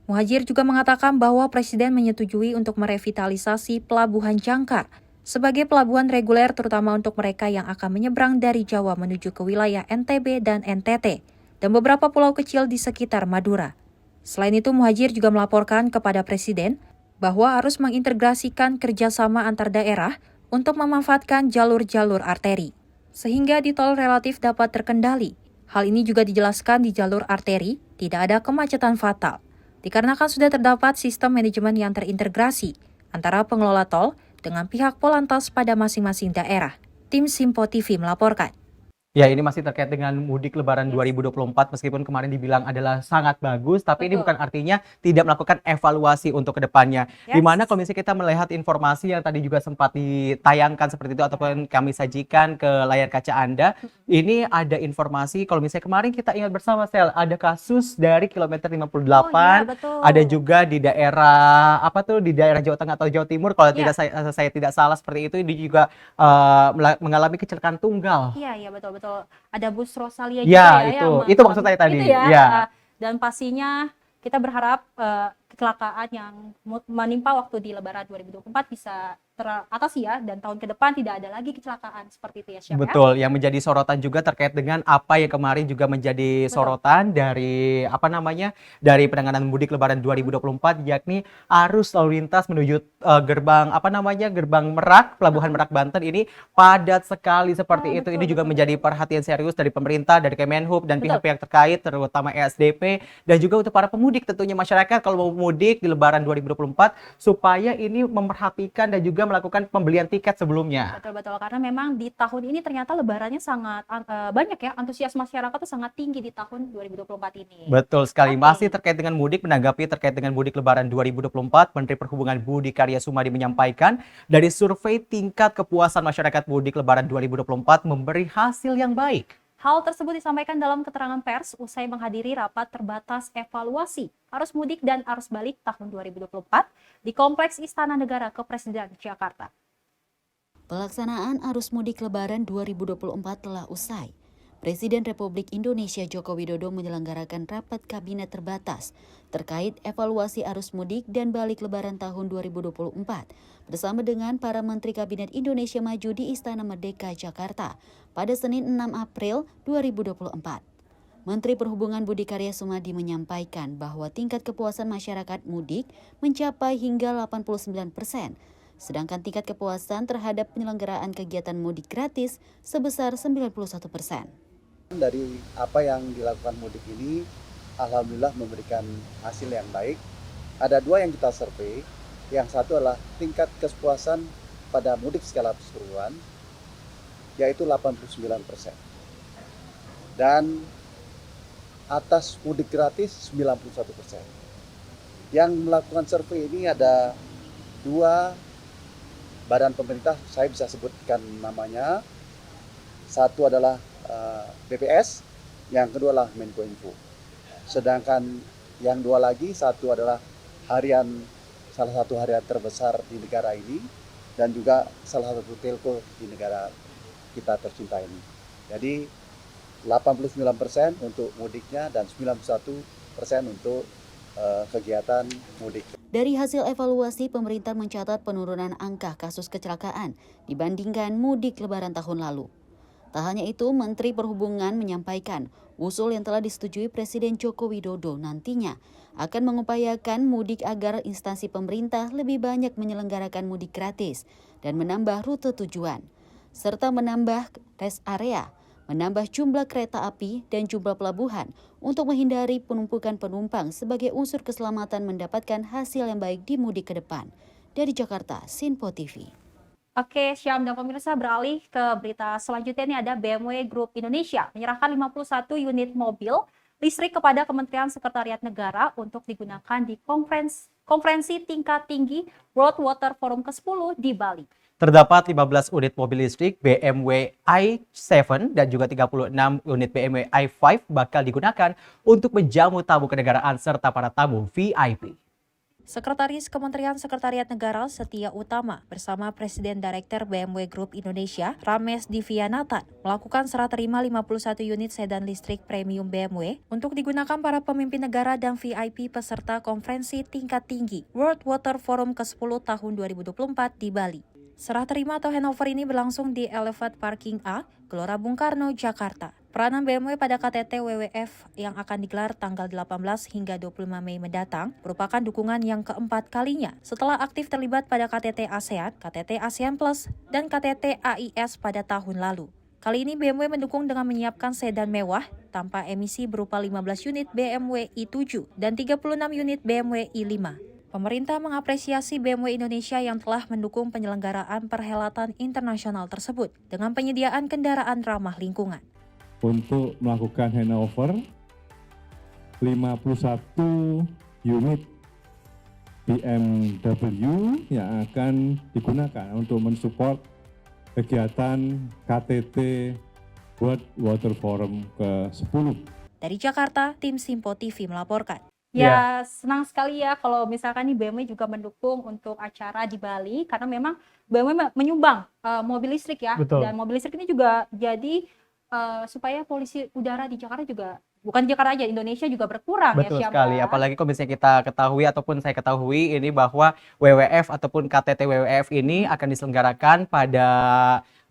Muhadjir juga mengatakan bahwa Presiden menyetujui untuk merevitalisasi Pelabuhan Jangkar sebagai pelabuhan reguler terutama untuk mereka yang akan menyeberang dari Jawa menuju ke wilayah NTB dan NTT dan beberapa pulau kecil di sekitar Madura. Selain itu, Muhadjir juga melaporkan kepada Presiden bahwa harus mengintegrasikan kerjasama antar daerah untuk memanfaatkan jalur-jalur arteri, sehingga di tol relatif dapat terkendali. Hal ini juga dijelaskan di jalur arteri tidak ada kemacetan fatal, dikarenakan sudah terdapat sistem manajemen yang terintegrasi antara pengelola tol dengan pihak Polantas pada masing-masing daerah. Tim Simpo TV melaporkan. Ya, ini masih terkait dengan mudik Lebaran 2024, meskipun kemarin dibilang adalah sangat bagus, tapi ini bukan artinya tidak melakukan evaluasi untuk kedepannya. Di mana komisi kita melihat informasi yang tadi juga sempat ditayangkan seperti itu, ataupun kami sajikan ke layar kaca Anda. Ini ada informasi, kalau misalnya kemarin kita ingat bersama, Sel, ada kasus dari kilometer 58, ada juga di daerah, di daerah Jawa Tengah atau Jawa Timur, kalau tidak saya tidak salah seperti itu, ini juga mengalami kecelakaan tunggal. Iya, betul. Ada bus Rosalia juga itu maksud saya tadi. Dan pastinya kita berharap kecelakaan yang menimpa waktu di Lebaran 2024 bisa teratasi ya, dan tahun ke depan tidak ada lagi kecelakaan seperti itu ya, Syam. Betul, yang menjadi sorotan juga terkait dengan apa yang kemarin juga menjadi sorotan dari dari penanganan mudik Lebaran 2024, yakni arus lalu lintas menuju gerbang Merak, Pelabuhan Merak Banten ini padat sekali seperti itu. Ini juga menjadi perhatian serius dari pemerintah, dari Kemenhub dan pihak-pihak terkait, terutama ESDP dan juga untuk para pemudik, tentunya masyarakat kalau mau mudik di Lebaran 2024 supaya ini memperhatikan dan juga melakukan pembelian tiket sebelumnya. Betul, karena memang di tahun ini ternyata lebarannya sangat banyak ya, antusias masyarakat itu sangat tinggi di tahun 2024 ini. Betul sekali. Masih terkait dengan mudik, menanggapi terkait dengan mudik Lebaran 2024, Menteri Perhubungan Budi Karya Sumadi menyampaikan dari survei tingkat kepuasan masyarakat mudik Lebaran 2024 memberi hasil yang baik. Hal tersebut disampaikan dalam keterangan pers usai menghadiri rapat terbatas evaluasi arus mudik dan arus balik tahun 2024 di Kompleks Istana Negara Kepresidenan Jakarta. Pelaksanaan arus mudik Lebaran 2024 telah usai. Presiden Republik Indonesia Joko Widodo menyelenggarakan rapat kabinet terbatas terkait evaluasi arus mudik dan balik Lebaran tahun 2024 bersama dengan para Menteri Kabinet Indonesia Maju di Istana Merdeka, Jakarta pada Senin 6 April 2024. Menteri Perhubungan Budi Karya Sumadi menyampaikan bahwa tingkat kepuasan masyarakat mudik mencapai hingga 89%, sedangkan tingkat kepuasan terhadap penyelenggaraan kegiatan mudik gratis sebesar 91%. Dari apa yang dilakukan mudik ini, alhamdulillah memberikan hasil yang baik. Ada dua yang kita survei. Yang satu adalah tingkat kepuasan pada mudik skala keseluruhan, yaitu 89%. Dan atas mudik gratis 91%. Yang melakukan survei ini ada dua badan pemerintah, saya bisa sebutkan namanya. Satu adalah BPS, yang kedua adalah Menkominfo. Sedangkan yang dua lagi, satu adalah salah satu harian terbesar di negara ini, dan juga salah satu telco di negara kita tercinta ini. Jadi 89% untuk mudiknya dan 91% untuk kegiatan mudik. Dari hasil evaluasi, pemerintah mencatat penurunan angka kasus kecelakaan dibandingkan mudik Lebaran tahun lalu. Tak hanya itu, Menteri Perhubungan menyampaikan usul yang telah disetujui Presiden Joko Widodo nantinya akan mengupayakan mudik agar instansi pemerintah lebih banyak menyelenggarakan mudik gratis dan menambah rute tujuan, serta menambah rest area, menambah jumlah kereta api dan jumlah pelabuhan untuk menghindari penumpukan penumpang sebagai unsur keselamatan mendapatkan hasil yang baik di mudik ke depan. Dari Jakarta, Sinpo TV. Oke, Syam dan pemirsa, beralih ke berita selanjutnya. Ini ada BMW Group Indonesia menyerahkan 51 unit mobil listrik kepada Kementerian Sekretariat Negara untuk digunakan di konferensi tingkat tinggi World Water Forum ke-10 di Bali. Terdapat 15 unit mobil listrik BMW i7 dan juga 36 unit BMW i5 bakal digunakan untuk menjamu tamu kenegaraan serta para tamu VIP. Sekretaris Kementerian Sekretariat Negara Setia Utama bersama Presiden Direktur BMW Group Indonesia, Ramesh Divianathan, melakukan serah terima 51 unit sedan listrik premium BMW untuk digunakan para pemimpin negara dan VIP peserta konferensi tingkat tinggi World Water Forum ke-10 tahun 2024 di Bali. Serah terima atau handover ini berlangsung di Elevate Parking A, Gelora Bung Karno, Jakarta. Peranan BMW pada KTT WWF yang akan digelar tanggal 18 hingga 25 Mei mendatang merupakan dukungan yang keempat kalinya setelah aktif terlibat pada KTT ASEAN, KTT ASEAN Plus, dan KTT AIS pada tahun lalu. Kali ini BMW mendukung dengan menyiapkan sedan mewah tanpa emisi berupa 15 unit BMW i7 dan 36 unit BMW i5. Pemerintah mengapresiasi BMW Indonesia yang telah mendukung penyelenggaraan perhelatan internasional tersebut dengan penyediaan kendaraan ramah lingkungan. Untuk melakukan handover 51 unit BMW yang akan digunakan untuk mensupport kegiatan KTT World Water Forum ke-10. Dari Jakarta, tim Simpo TV melaporkan. Ya, senang sekali ya kalau misalkan nih BMW juga mendukung untuk acara di Bali karena memang BMW menyumbang mobil listrik ya. Betul. Dan mobil listrik ini juga jadi supaya polusi udara di Jakarta juga, bukan Jakarta aja, Indonesia juga berkurang. Betul ya, sekali, apalagi kalau misalnya kita ketahui ataupun saya ketahui ini bahwa WWF ataupun KTT WWF ini akan diselenggarakan pada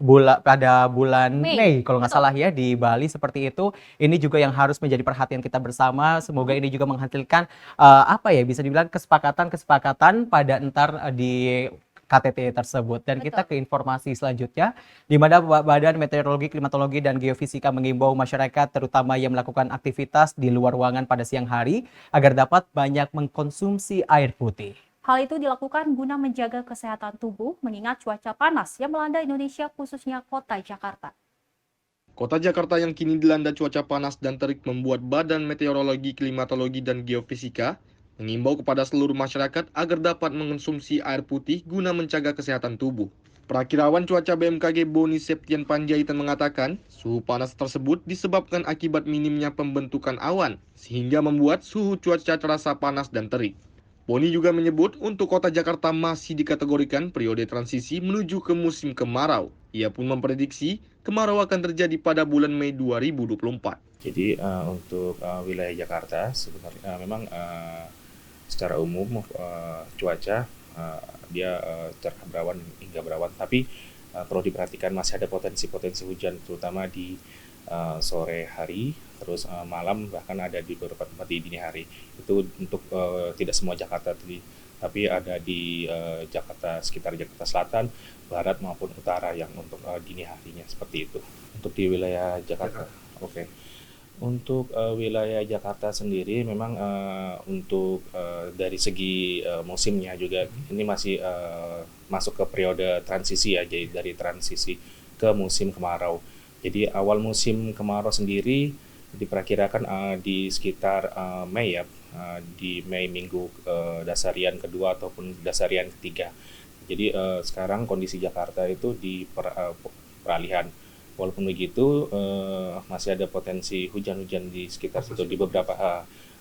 bulan Mei kalau nggak salah ya di Bali seperti itu. Ini juga yang harus menjadi perhatian kita bersama. Semoga ini juga menghasilkan apa ya, bisa dibilang kesepakatan pada entar di KTT tersebut. Dan kita ke informasi selanjutnya, di mana Badan Meteorologi, Klimatologi, dan Geofisika mengimbau masyarakat terutama yang melakukan aktivitas di luar ruangan pada siang hari agar dapat banyak mengkonsumsi air putih. Hal itu dilakukan guna menjaga kesehatan tubuh mengingat cuaca panas yang melanda Indonesia khususnya kota Jakarta. Kota Jakarta yang kini dilanda cuaca panas dan terik membuat Badan Meteorologi, Klimatologi, dan Geofisika mengimbau kepada seluruh masyarakat agar dapat mengonsumsi air putih guna menjaga kesehatan tubuh. Perakirawan cuaca BMKG Boni Septian Panjaitan mengatakan, suhu panas tersebut disebabkan akibat minimnya pembentukan awan, sehingga membuat suhu cuaca terasa panas dan terik. Boni juga menyebut untuk kota Jakarta masih dikategorikan periode transisi menuju ke musim kemarau. Ia pun memprediksi kemarau akan terjadi pada bulan Mei 2024. Jadi untuk wilayah Jakarta sebenarnya memang secara umum cuaca dia cerah berawan hingga berawan, tapi perlu diperhatikan masih ada potensi-potensi hujan terutama di sore hari, terus malam, bahkan ada di beberapa tempat di dini hari. Itu untuk tidak semua Jakarta, tapi ada di Jakarta, sekitar Jakarta Selatan, Barat maupun Utara yang untuk dini harinya seperti itu. Untuk di wilayah Jakarta, oke. Untuk wilayah Jakarta sendiri memang untuk dari segi musimnya juga ini masih masuk ke periode transisi ya, jadi dari transisi ke musim kemarau. Jadi awal musim kemarau sendiri diperkirakan di sekitar Mei ya, di Mei minggu dasarian kedua ataupun dasarian ketiga. Jadi sekarang kondisi Jakarta itu di peralihan. Walaupun begitu masih ada potensi hujan-hujan di sekitar situ di beberapa.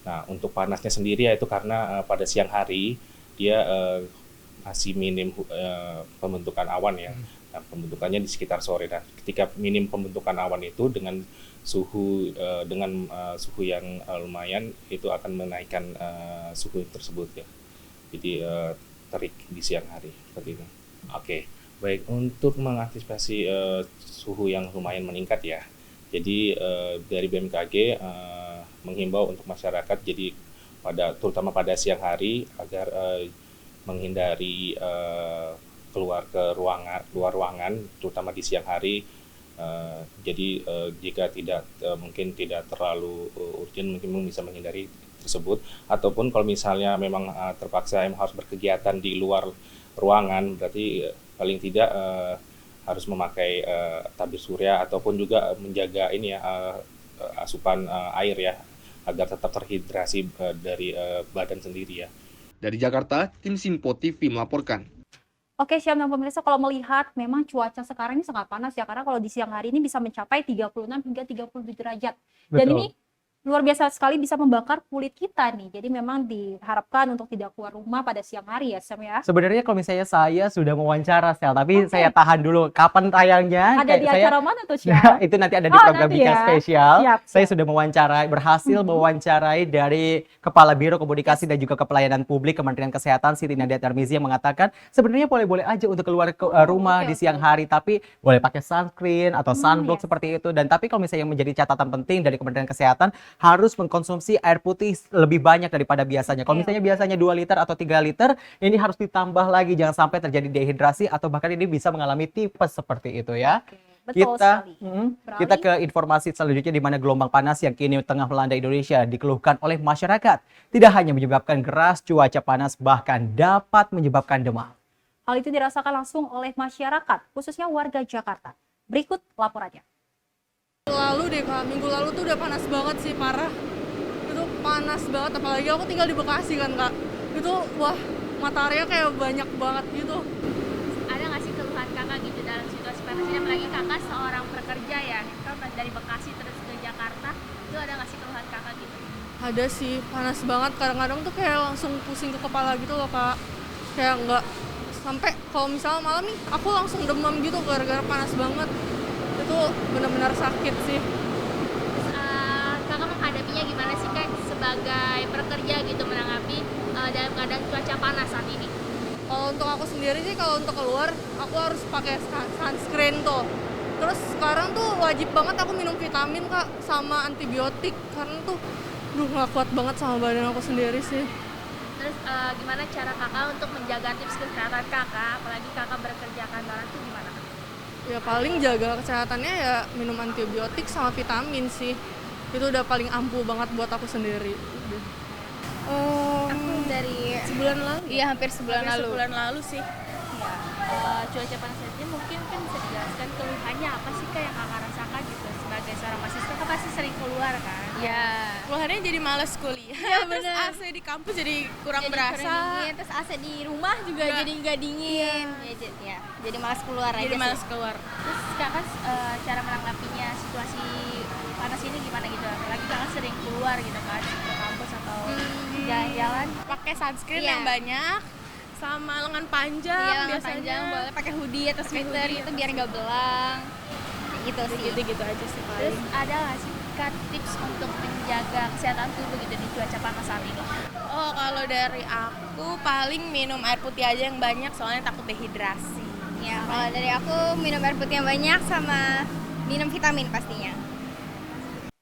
Nah untuk panasnya sendiri yaitu karena pada siang hari dia masih minim pembentukan awan ya. Nah, pembentukannya di sekitar sore. Nah ketika minim pembentukan awan itu dengan suhu suhu yang lumayan itu akan menaikkan suhu tersebut ya. Jadi terik di siang hari seperti itu. Oke. Baik, untuk mengantisipasi suhu yang lumayan meningkat ya, jadi dari BMKG menghimbau untuk masyarakat jadi terutama pada siang hari agar menghindari keluar ruangan terutama di siang hari. Jadi jika mungkin tidak terlalu urgent mungkin bisa menghindari tersebut, ataupun kalau misalnya memang terpaksa harus berkegiatan di luar ruangan berarti paling tidak harus memakai tabir surya ataupun juga menjaga ini ya asupan air ya agar tetap terhidrasi dari badan sendiri ya. Dari Jakarta, tim Simpo TV melaporkan. Oke, Syam dan pemirsa, kalau melihat memang cuaca sekarang ini sangat panas ya, karena kalau di siang hari ini bisa mencapai 36 hingga 37 derajat. Dan Betul. ini luar biasa sekali bisa membakar kulit kita nih. Jadi memang diharapkan untuk tidak keluar rumah pada siang hari ya, Sam ya. Sebenarnya kalau misalnya saya sudah mewawancara Sel, tapi saya tahan dulu. Kapan tayangnya? Ada di acara mana tuh, Syah? Itu nanti ada di program nanti Bincang ya. Spesial. Siap, Saya sudah berhasil mewawancarai dari Kepala Biro Komunikasi dan juga Kepelayanan Publik Kementerian Kesehatan Siti Nadia Tarmizi yang mengatakan sebenarnya boleh-boleh aja untuk keluar rumah di siang hari, tapi boleh pakai sunscreen atau sunblock seperti itu. Dan tapi kalau misalnya yang menjadi catatan penting dari Kementerian Kesehatan, harus mengkonsumsi air putih lebih banyak daripada biasanya. Kalau misalnya biasanya 2 liter atau 3 liter, ini harus ditambah lagi, jangan sampai terjadi dehidrasi atau bahkan ini bisa mengalami tipes seperti itu ya. Betul sekali. Kita ke informasi selanjutnya di mana gelombang panas yang kini tengah melanda Indonesia dikeluhkan oleh masyarakat. Tidak hanya menyebabkan keras cuaca panas, bahkan dapat menyebabkan demam. Hal itu dirasakan langsung oleh masyarakat, khususnya warga Jakarta. Berikut laporannya. Minggu lalu tuh udah panas banget sih, parah. Itu panas banget, apalagi aku tinggal di Bekasi kan Kak. Itu wah, mataharinya kayak banyak banget gitu. Ada nggak sih keluhan kakak gitu dalam situasi panas ini, apalagi kakak seorang pekerja ya, kan dari Bekasi terus ke Jakarta, itu ada nggak sih keluhan kakak gitu? Ada sih, panas banget, kadang-kadang tuh kayak langsung pusing ke kepala gitu loh Kak. Kayak nggak, sampai kalau misalnya malam nih, aku langsung demam gitu gara-gara panas banget. Itu benar-benar sakit sih. Kakak menghadapinya gimana sih Kak sebagai pekerja gitu menanggapi dalam keadaan cuaca panas saat ini? Kalau untuk aku sendiri sih, kalau untuk keluar aku harus pakai sunscreen tuh. Terus sekarang tuh wajib banget aku minum vitamin Kak sama antibiotik karena tuh nggak kuat banget sama badan aku sendiri sih. Terus gimana cara kakak untuk menjaga tips kesehatan kakak, apalagi kakak bekerja kantoran tuh gimana Kak? Ya paling jaga kesehatannya ya minum antibiotik sama vitamin sih. Itu udah paling ampuh banget buat aku sendiri. Aku dari sebulan lalu. Iya, hampir sebulan lalu. Sebulan lalu sih. Cuaca panas ini mungkin kan bisa dijelaskan keluhannya apa sih Kak yang kakak rasakan gitu sebagai seorang mahasiswa kan pasti sering keluar kan? Iya. Keluhannya jadi malas kuliah. Iya, Terus bener. AC di kampus jadi kurang Jadi berasa. kurang dingin, terus AC di rumah juga Nggak. jadi nggak dingin. Ya, jadi malas keluar aja Jadi sih. malas keluar. Terus kakak cara menanggapinya situasi panas ini gimana gitu? Apalagi kakak sering keluar gitu kan ke kampus atau jalan-jalan. Pakai sunscreen Iya. yang banyak sama lengan panjang. Iya, lengan biasanya. panjang, boleh pakai hoodie atau Pakai sweater hoodie gitu biar nggak belang. Kayak gitu sih. Gitu-gitu aja sih paling. Terus ada nggak sih Kak tips untuk menjaga kesehatan tubuh gitu di cuaca panas saat ini? Oh, kalau dari aku paling minum air putih aja yang banyak soalnya takut dehidrasi. Ya, kalau dari aku minum air putih yang banyak sama minum vitamin pastinya.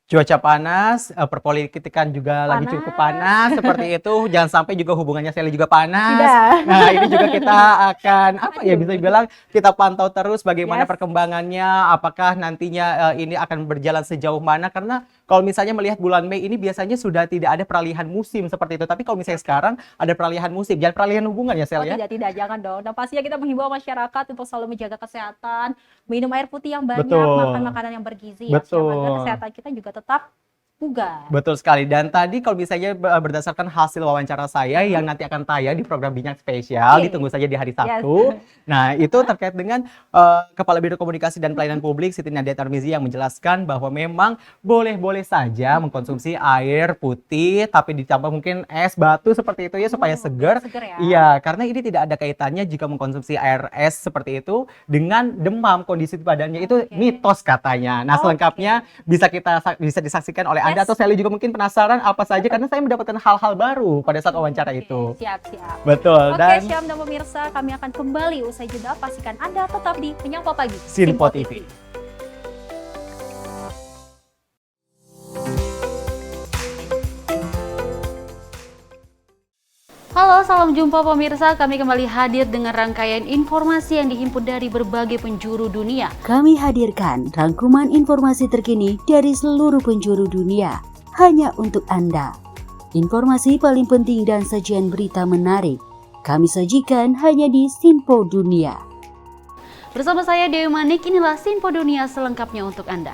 Cuaca panas, perpolitikan juga lagi cukup panas seperti itu. Jangan sampai juga hubungannya Sally juga panas. Tidak. Nah, ini juga kita akan bisa dibilang kita pantau terus bagaimana perkembangannya, apakah nantinya ini akan berjalan sejauh mana, karena kalau misalnya melihat bulan Mei ini biasanya sudah tidak ada peralihan musim seperti itu. Tapi kalau misalnya sekarang ada peralihan musim, jangan peralihan hubungan ya Sel ya. Tidak, jangan dong. Dan pastinya kita menghimbau masyarakat untuk selalu menjaga kesehatan, minum air putih yang banyak, Betul. makan makanan yang bergizi ya, Betul. agar kesehatan kita juga tetap bugar. Betul sekali. Dan tadi kalau misalnya berdasarkan hasil wawancara saya yang nanti akan tayang di program Bincang Spesial, ditunggu saja di hari Sabtu. Nah, itu terkait dengan Kepala Biro Komunikasi dan Pelayanan Publik Siti Nadia Tarmizi yang menjelaskan bahwa memang boleh-boleh saja mengkonsumsi air putih, tapi ditambah mungkin es batu seperti itu ya supaya segar. ya. Iya, karena ini tidak ada kaitannya jika mengkonsumsi air es seperti itu dengan demam, kondisi badannya itu mitos katanya. Nah, selengkapnya bisa disaksikan oleh Anda atau Sally juga mungkin penasaran apa saja karena saya mendapatkan hal-hal baru pada saat wawancara itu. Siap. Betul. Oke, Syam dan pemirsa, kami akan kembali usai jeda. Pastikan Anda tetap di Menyapa Pagi Sinpo TV. Halo, salam jumpa pemirsa. Kami kembali hadir dengan rangkaian informasi yang dihimpun dari berbagai penjuru dunia. Kami hadirkan rangkuman informasi terkini dari seluruh penjuru dunia hanya untuk Anda. Informasi paling penting dan sajian berita menarik kami sajikan hanya di Sinpo Dunia. Bersama saya Dewi Manik, inilah Sinpo Dunia selengkapnya untuk Anda.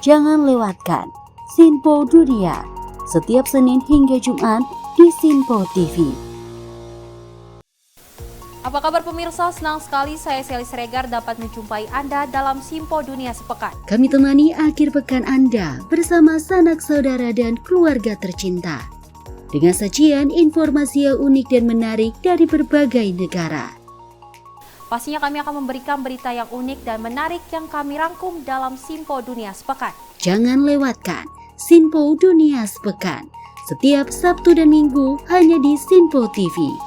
Jangan lewatkan Sinpo Dunia setiap Senin hingga Jumat di Sinpo TV. Apa kabar pemirsa? Senang sekali saya Sally Siregar dapat menjumpai Anda dalam Simpo Dunia Sepekan. Kami temani akhir pekan Anda bersama sanak saudara dan keluarga tercinta. Dengan sajian informasi yang unik dan menarik dari berbagai negara. Pastinya kami akan memberikan berita yang unik dan menarik yang kami rangkum dalam Simpo Dunia Sepekan. Jangan lewatkan Simpo Dunia Sepekan. Setiap Sabtu dan Minggu hanya di Simpo TV.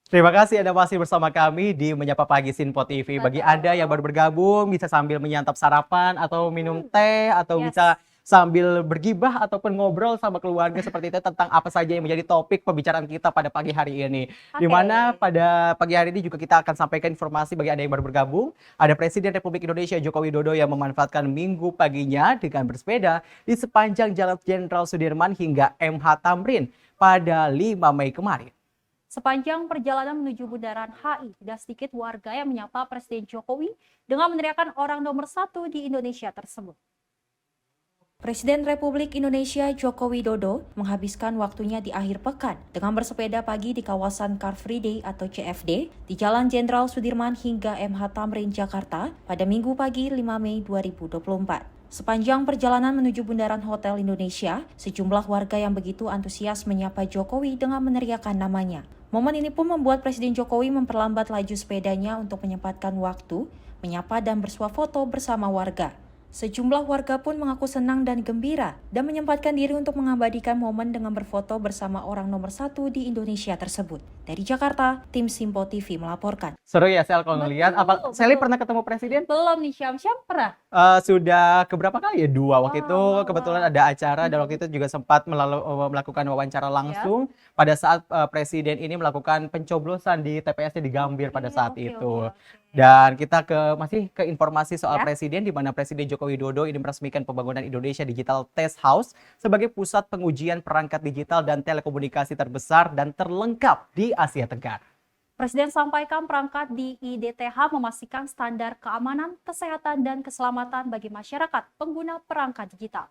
Terima kasih Anda masih bersama kami di Menyapa Pagi Simpo TV. Bagi Anda yang baru bergabung, bisa sambil menyantap sarapan atau minum teh atau bisa sambil bergibah ataupun ngobrol sama keluarga seperti itu tentang apa saja yang menjadi topik pembicaraan kita pada pagi hari ini. Di mana pada pagi hari ini juga kita akan sampaikan informasi bagi Anda yang baru bergabung. Ada Presiden Republik Indonesia Joko Widodo yang memanfaatkan minggu paginya dengan bersepeda di sepanjang Jalan Jenderal Sudirman hingga MH Tamrin pada 5 Mei kemarin. Sepanjang perjalanan menuju Bundaran HI, tidak sedikit warga yang menyapa Presiden Jokowi dengan meneriakan orang nomor 1 di Indonesia tersebut. Presiden Republik Indonesia Joko Widodo menghabiskan waktunya di akhir pekan dengan bersepeda pagi di kawasan Car Free Day atau CFD di Jalan Jenderal Sudirman hingga MH Tamrin, Jakarta pada Minggu pagi 5 Mei 2024. Sepanjang perjalanan menuju Bundaran Hotel Indonesia, sejumlah warga yang begitu antusias menyapa Jokowi dengan meneriakan namanya. Momen ini pun membuat Presiden Jokowi memperlambat laju sepedanya untuk menyempatkan waktu, menyapa dan bersuah foto bersama warga. Sejumlah warga pun mengaku senang dan gembira dan menyempatkan diri untuk mengabadikan momen dengan berfoto bersama orang nomor 1 di Indonesia tersebut. Dari Jakarta, tim Simpo TV melaporkan. Seru ya Sel kalau ngelihat. Apa Sally pernah ketemu Presiden? Belum nih, Syam pernah? Sudah keberapa kali ya? 2. Waktu itu kebetulan ada acara dan waktu itu juga sempat melakukan wawancara langsung pada saat Presiden ini melakukan pencoblosan di TPS-nya di Gambir pada saat itu. Dan kita masih ke informasi soal Presiden, di mana Presiden Joko Widodo ini meresmikan pembangunan Indonesia Digital Test House sebagai pusat pengujian perangkat digital dan telekomunikasi terbesar dan terlengkap di Asia Tenggara. Presiden sampaikan perangkat di IDTH memastikan standar keamanan, kesehatan, dan keselamatan bagi masyarakat pengguna perangkat digital.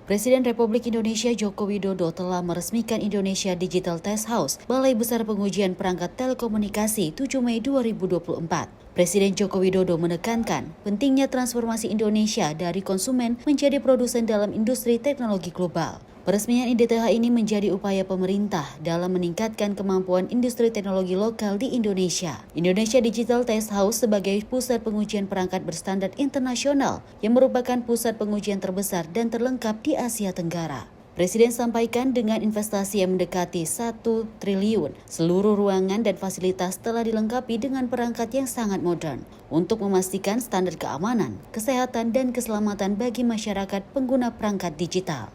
Presiden Republik Indonesia Joko Widodo telah meresmikan Indonesia Digital Test House, Balai Besar Pengujian Perangkat Telekomunikasi 7 Mei 2024. Presiden Joko Widodo menekankan pentingnya transformasi Indonesia dari konsumen menjadi produsen dalam industri teknologi global. Peresmian IDTH ini menjadi upaya pemerintah dalam meningkatkan kemampuan industri teknologi lokal di Indonesia. Indonesia Digital Test House sebagai pusat pengujian perangkat berstandar internasional yang merupakan pusat pengujian terbesar dan terlengkap di Asia Tenggara. Presiden sampaikan dengan investasi yang mendekati 1 triliun, seluruh ruangan dan fasilitas telah dilengkapi dengan perangkat yang sangat modern untuk memastikan standar keamanan, kesehatan, dan keselamatan bagi masyarakat pengguna perangkat digital.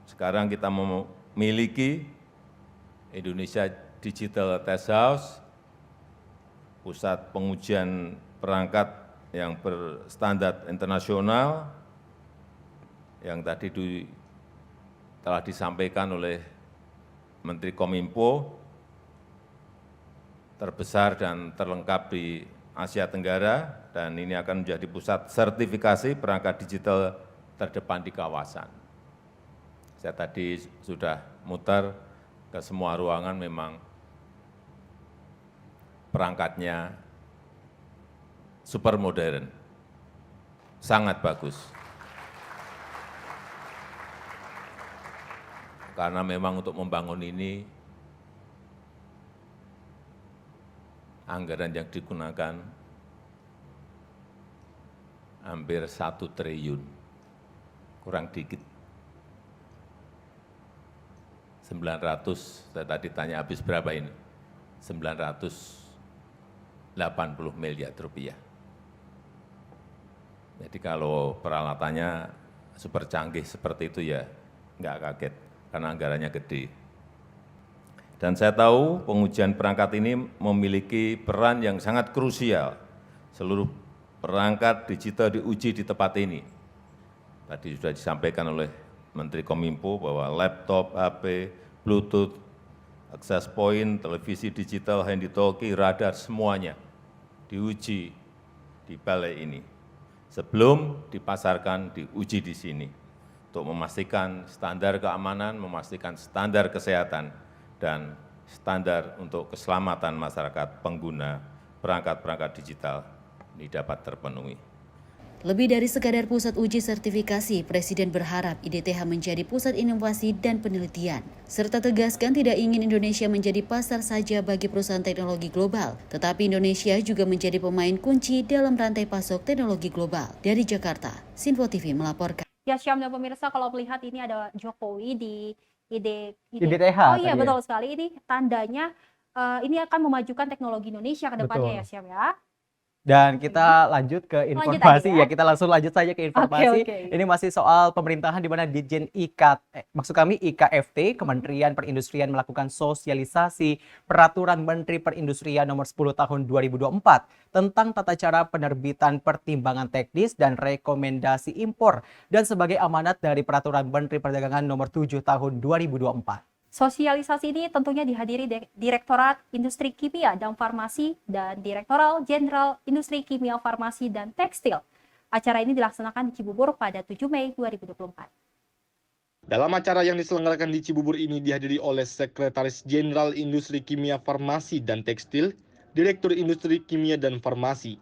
Sekarang kita memiliki Indonesia Digital Test House, pusat pengujian perangkat yang berstandar internasional, yang tadi telah disampaikan oleh Menteri Kominfo, terbesar dan terlengkap di Asia Tenggara, dan ini akan menjadi pusat sertifikasi perangkat digital terdepan di kawasan. Saya tadi sudah muter ke semua ruangan, memang perangkatnya super modern, sangat bagus. Karena memang untuk membangun ini, anggaran yang digunakan hampir 1 triliun, kurang dikit. 900, saya tadi tanya habis berapa ini? 980 miliar rupiah. Jadi kalau peralatannya super canggih seperti itu ya nggak kaget, karena anggarannya gede. Dan saya tahu pengujian perangkat ini memiliki peran yang sangat krusial. Seluruh perangkat digital diuji di tempat ini. Tadi sudah disampaikan oleh Menteri Kominfo bahwa laptop, HP, Bluetooth, access point, televisi digital, handy-talkie, radar, semuanya diuji di balai ini. Sebelum dipasarkan, diuji di sini. untuk memastikan standar keamanan, memastikan standar kesehatan, dan standar untuk keselamatan masyarakat pengguna perangkat-perangkat digital ini dapat terpenuhi. Lebih dari sekadar pusat uji sertifikasi, Presiden berharap IDTH menjadi pusat inovasi dan penelitian, serta tegaskan tidak ingin Indonesia menjadi pasar saja bagi perusahaan teknologi global, tetapi Indonesia juga menjadi pemain kunci dalam rantai pasok teknologi global. Dari Jakarta, Sinfo TV melaporkan. Ya, Syam dan pemirsa, kalau melihat ini ada Jokowi di IDTH. Oh iya, betul sekali. Ini tandanya ini akan memajukan teknologi Indonesia ke depannya ya, Syam ya. Dan kita lanjut ke informasi ya. Kita langsung lanjut saja ke informasi. Oke. Ini masih soal pemerintahan di mana Ditjen IKFT, Kementerian Perindustrian melakukan sosialisasi Peraturan Menteri Perindustrian Nomor 10 Tahun 2024 tentang tata cara penerbitan pertimbangan teknis dan rekomendasi impor dan sebagai amanat dari Peraturan Menteri Perdagangan Nomor 7 Tahun 2024. Sosialisasi ini tentunya dihadiri Direktorat Industri Kimia dan Farmasi dan Direktoral Jenderal Industri Kimia, Farmasi, dan Tekstil. Acara ini dilaksanakan di Cibubur pada 7 Mei 2024. Dalam acara yang diselenggarakan di Cibubur ini dihadiri oleh Sekretaris Jenderal Industri Kimia, Farmasi, dan Tekstil, Direktur Industri Kimia dan Farmasi.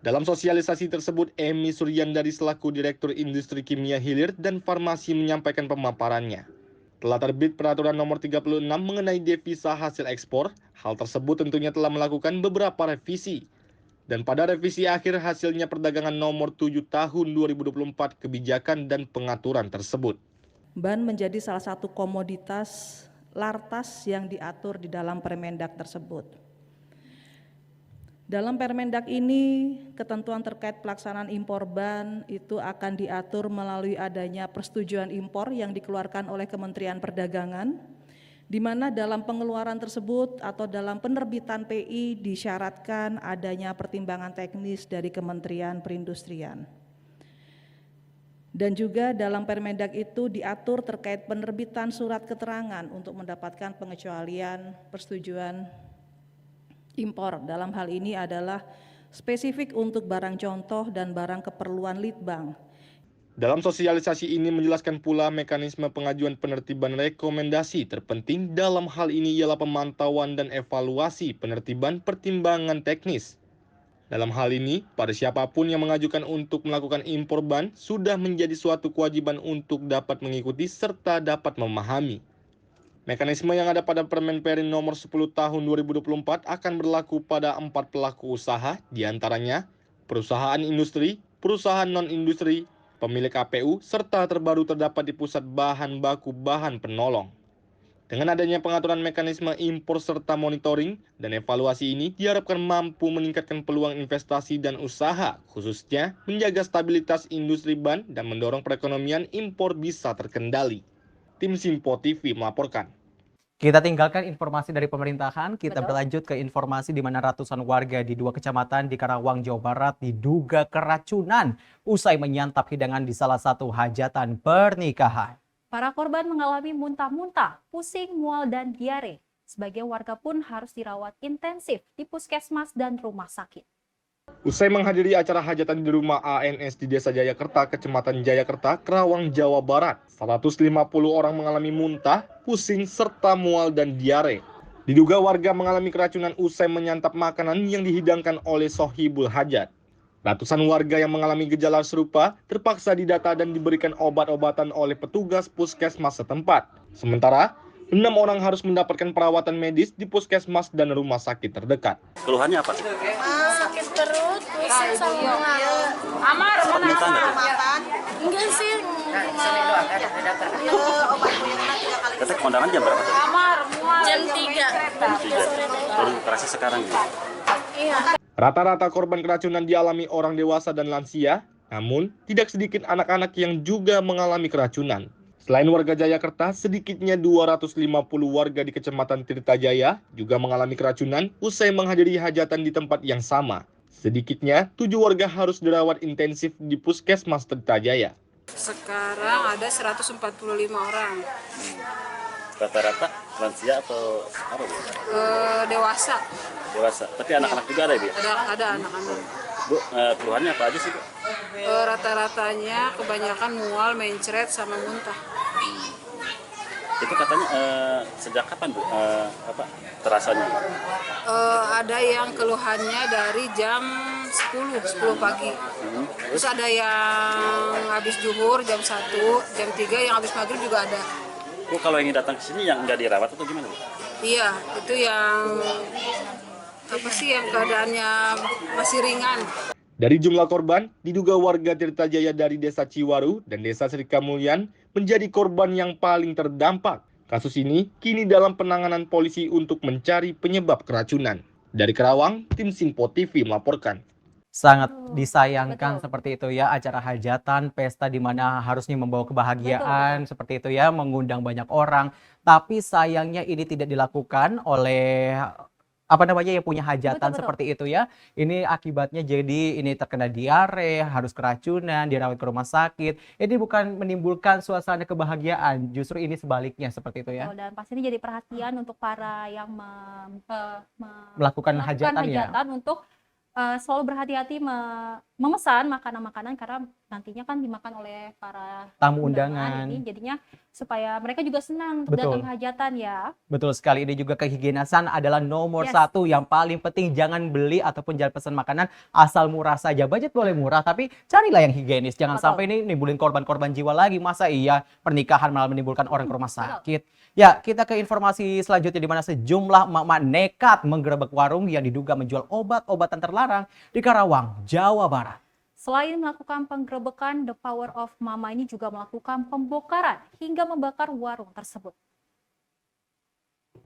Dalam sosialisasi tersebut, Emi Suryandari selaku Direktur Industri Kimia Hilir dan Farmasi menyampaikan pemaparannya. Telah terbit Peraturan Nomor 36 mengenai devisa hasil ekspor, hal tersebut tentunya telah melakukan beberapa revisi. Dan pada revisi akhir hasilnya Perdagangan Nomor 7 Tahun 2024 kebijakan dan pengaturan tersebut. Ban menjadi salah satu komoditas lartas yang diatur di dalam Permendak tersebut. Dalam Permendak ini, ketentuan terkait pelaksanaan impor ban itu akan diatur melalui adanya persetujuan impor yang dikeluarkan oleh Kementerian Perdagangan, di mana dalam pengeluaran tersebut atau dalam penerbitan PI disyaratkan adanya pertimbangan teknis dari Kementerian Perindustrian. Dan juga dalam Permendak itu diatur terkait penerbitan surat keterangan untuk mendapatkan pengecualian persetujuan impor. Dalam hal ini adalah spesifik untuk barang contoh dan barang keperluan litbang. Dalam sosialisasi ini menjelaskan pula mekanisme pengajuan penertiban rekomendasi terpenting dalam hal ini ialah pemantauan dan evaluasi penertiban pertimbangan teknis. Dalam hal ini, pada siapapun yang mengajukan untuk melakukan impor ban sudah menjadi suatu kewajiban untuk dapat mengikuti serta dapat memahami. Mekanisme yang ada pada Permen Perin Nomor 10 Tahun 2024 akan berlaku pada 4 pelaku usaha, diantaranya perusahaan industri, perusahaan non-industri, pemilik APU, serta terbaru terdapat di pusat bahan baku bahan penolong. Dengan adanya pengaturan mekanisme impor serta monitoring dan evaluasi ini diharapkan mampu meningkatkan peluang investasi dan usaha, khususnya menjaga stabilitas industri ban dan mendorong perekonomian impor bisa terkendali. Tim Sinfo TV melaporkan. Kita tinggalkan informasi dari pemerintahan, kita berlanjut ke informasi di mana ratusan warga di 2 kecamatan di Karawang, Jawa Barat diduga keracunan usai menyantap hidangan di salah satu hajatan pernikahan. Para korban mengalami muntah-muntah, pusing, mual, dan diare. Sebagian warga pun harus dirawat intensif di puskesmas dan rumah sakit. Usai menghadiri acara hajatan di rumah ANS di Desa Jayakerta, Kecamatan Jayakerta, Karawang, Jawa Barat, 150 orang mengalami muntah, pusing, serta mual dan diare. Diduga warga mengalami keracunan usai menyantap makanan yang dihidangkan oleh sohibul hajat. Ratusan warga yang mengalami gejala serupa terpaksa didata dan diberikan obat-obatan oleh petugas puskesmas setempat. Sementara, 6 orang harus mendapatkan perawatan medis di puskesmas dan rumah sakit terdekat. Keluhannya apa? Sakit perut, pusing sama mual. Amar, enggak sih. Kata kondangan jam berapa? Jam 3. Baru terasa sekarang gitu. Iya. Rata-rata korban keracunan dialami orang dewasa dan lansia, namun tidak sedikit anak-anak yang juga mengalami keracunan. Selain warga Jayakerta, sedikitnya 250 warga di Kecamatan Tirtajaya juga mengalami keracunan usai menghadiri hajatan di tempat yang sama. Sedikitnya 7 warga harus dirawat intensif di Puskesmas Tirtajaya. Sekarang ada 145 orang. Rata-rata lansia atau apa? Dewasa. Dewasa. Tapi anak-anak juga ada ya? Ada anak-anak. Bu, keluhannya apa aja sih, Bu? Rata-ratanya kebanyakan mual, mencret, sama muntah. Itu katanya sejak kapan Bu terasanya? Ada yang keluhannya dari jam 10 pagi. Terus ada yang habis zuhur jam 1, jam 3, yang habis maghrib juga ada. Bu, kalau yang datang ke sini yang nggak dirawat atau gimana Bu? Iya, itu yang yang keadaannya masih ringan. Dari jumlah korban, diduga warga Tirtajaya dari Desa Ciwaru dan Desa Sri Kamulyan menjadi korban yang paling terdampak. Kasus ini kini dalam penanganan polisi untuk mencari penyebab keracunan. Dari Karawang, tim Sinpo TV melaporkan. Sangat disayangkan seperti itu ya, acara hajatan, pesta di mana harusnya membawa kebahagiaan seperti itu ya, mengundang banyak orang. Tapi sayangnya ini tidak dilakukan oleh yang punya hajatan seperti itu ya. Ini akibatnya jadi ini terkena diare, harus keracunan, dirawat ke rumah sakit. Ini bukan menimbulkan suasana kebahagiaan, justru ini sebaliknya seperti itu ya. Dan pasti ini jadi perhatian untuk para yang melakukan hajatan ya. Untuk selalu berhati-hati memesan makanan-makanan karena nantinya kan dimakan oleh para tamu undangan. Ini jadinya supaya mereka juga senang Betul. datang hajatan ya. Betul sekali, ini juga kehigienisan adalah nomor satu. Yang paling penting jangan beli ataupun jangan pesan makanan asal murah saja. Budget boleh murah tapi carilah yang higienis. Jangan sampai ini nimbulin korban-korban jiwa lagi. Masa iya pernikahan malah menimbulkan orang ke rumah sakit. Ya, kita ke informasi selanjutnya di mana sejumlah emak-emak nekat menggerebek warung yang diduga menjual obat-obatan terlarang di Karawang, Jawa Barat. Selain melakukan penggerebekan, The Power of Mama ini juga melakukan pembongkaran hingga membakar warung tersebut.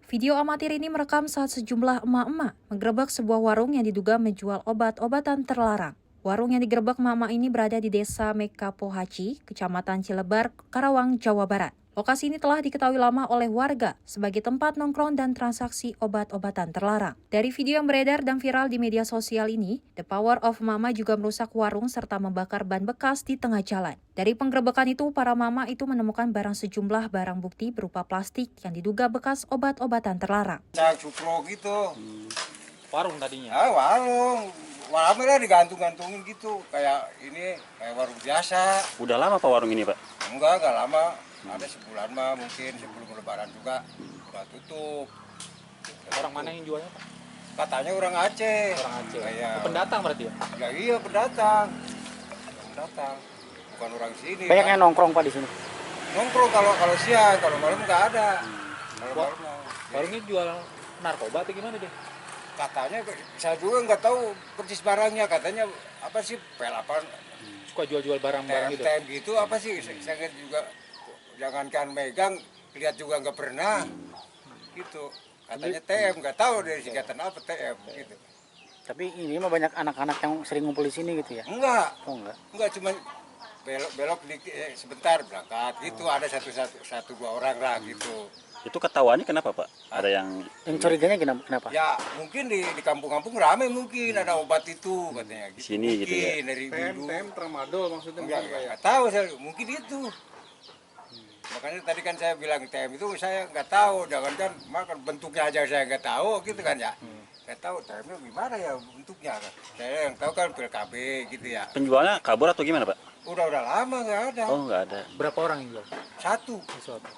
Video amatir ini merekam saat sejumlah emak-emak menggerebek sebuah warung yang diduga menjual obat-obatan terlarang. Warung yang digerebek emak-emak ini berada di Desa Mekapohaci, Kecamatan Cilebar, Karawang, Jawa Barat. Lokasi ini telah diketahui lama oleh warga sebagai tempat nongkrong dan transaksi obat-obatan terlarang. Dari video yang beredar dan viral di media sosial ini, The Power of Mama juga merusak warung serta membakar ban bekas di tengah jalan. Dari penggerebekan itu, para mama itu menemukan sejumlah barang bukti berupa plastik yang diduga bekas obat-obatan terlarang. Cukro gitu. Warung tadinya? Warung. Warungnya digantung-gantungin gitu. Kayak warung biasa. Udah lama Pak warung ini Pak? Enggak lama. Ada sebulan mah mungkin sebelum lebaran juga udah tutup. Orang mana yang jualnya Pak? Katanya orang Aceh. Orang Aceh. Kayak Pendatang berarti ya? Ya iya pendatang. Bukan orang sini. Banyak yang nongkrong Pak di sini? Nongkrong kalau siang, kalau malam nggak ada. Warungnya jual narkoba atau gimana deh? Katanya, saya juga nggak tahu persis barangnya. Katanya apa sih pel-apa? Suka jual-jual barang-barang gitu? TM gitu apa sih? Saya juga jangankan megang, lihat juga nggak pernah. Gitu. Katanya TM, nggak tahu dari singkatan apa TM gitu. Tapi ini mah banyak anak-anak yang sering ngumpul di sini gitu ya? Enggak. Oh enggak. Enggak, cuma belok sebentar berangkat gitu, ada satu dua orang lah gitu. Itu ketahuannya kenapa Pak? Ada yang curiganya kenapa? Ya mungkin di kampung-kampung ramai mungkin ada obat itu katanya. Di sini mungkin, gitu ya? Dari dulu. TM tramadol maksudnya? Enggak tahu saya, mungkin itu. Makanya tadi kan saya bilang TM itu saya nggak tahu, jangankan makan bentuknya aja saya nggak tahu gitu kan ya. Saya tahu TM-nya gimana ya bentuknya kan. Saya yang tahu kan pil KB gitu ya. Penjualnya kabur atau gimana Pak? Udah lama nggak ada. Oh nggak ada. Berapa orang yang jual? Satu.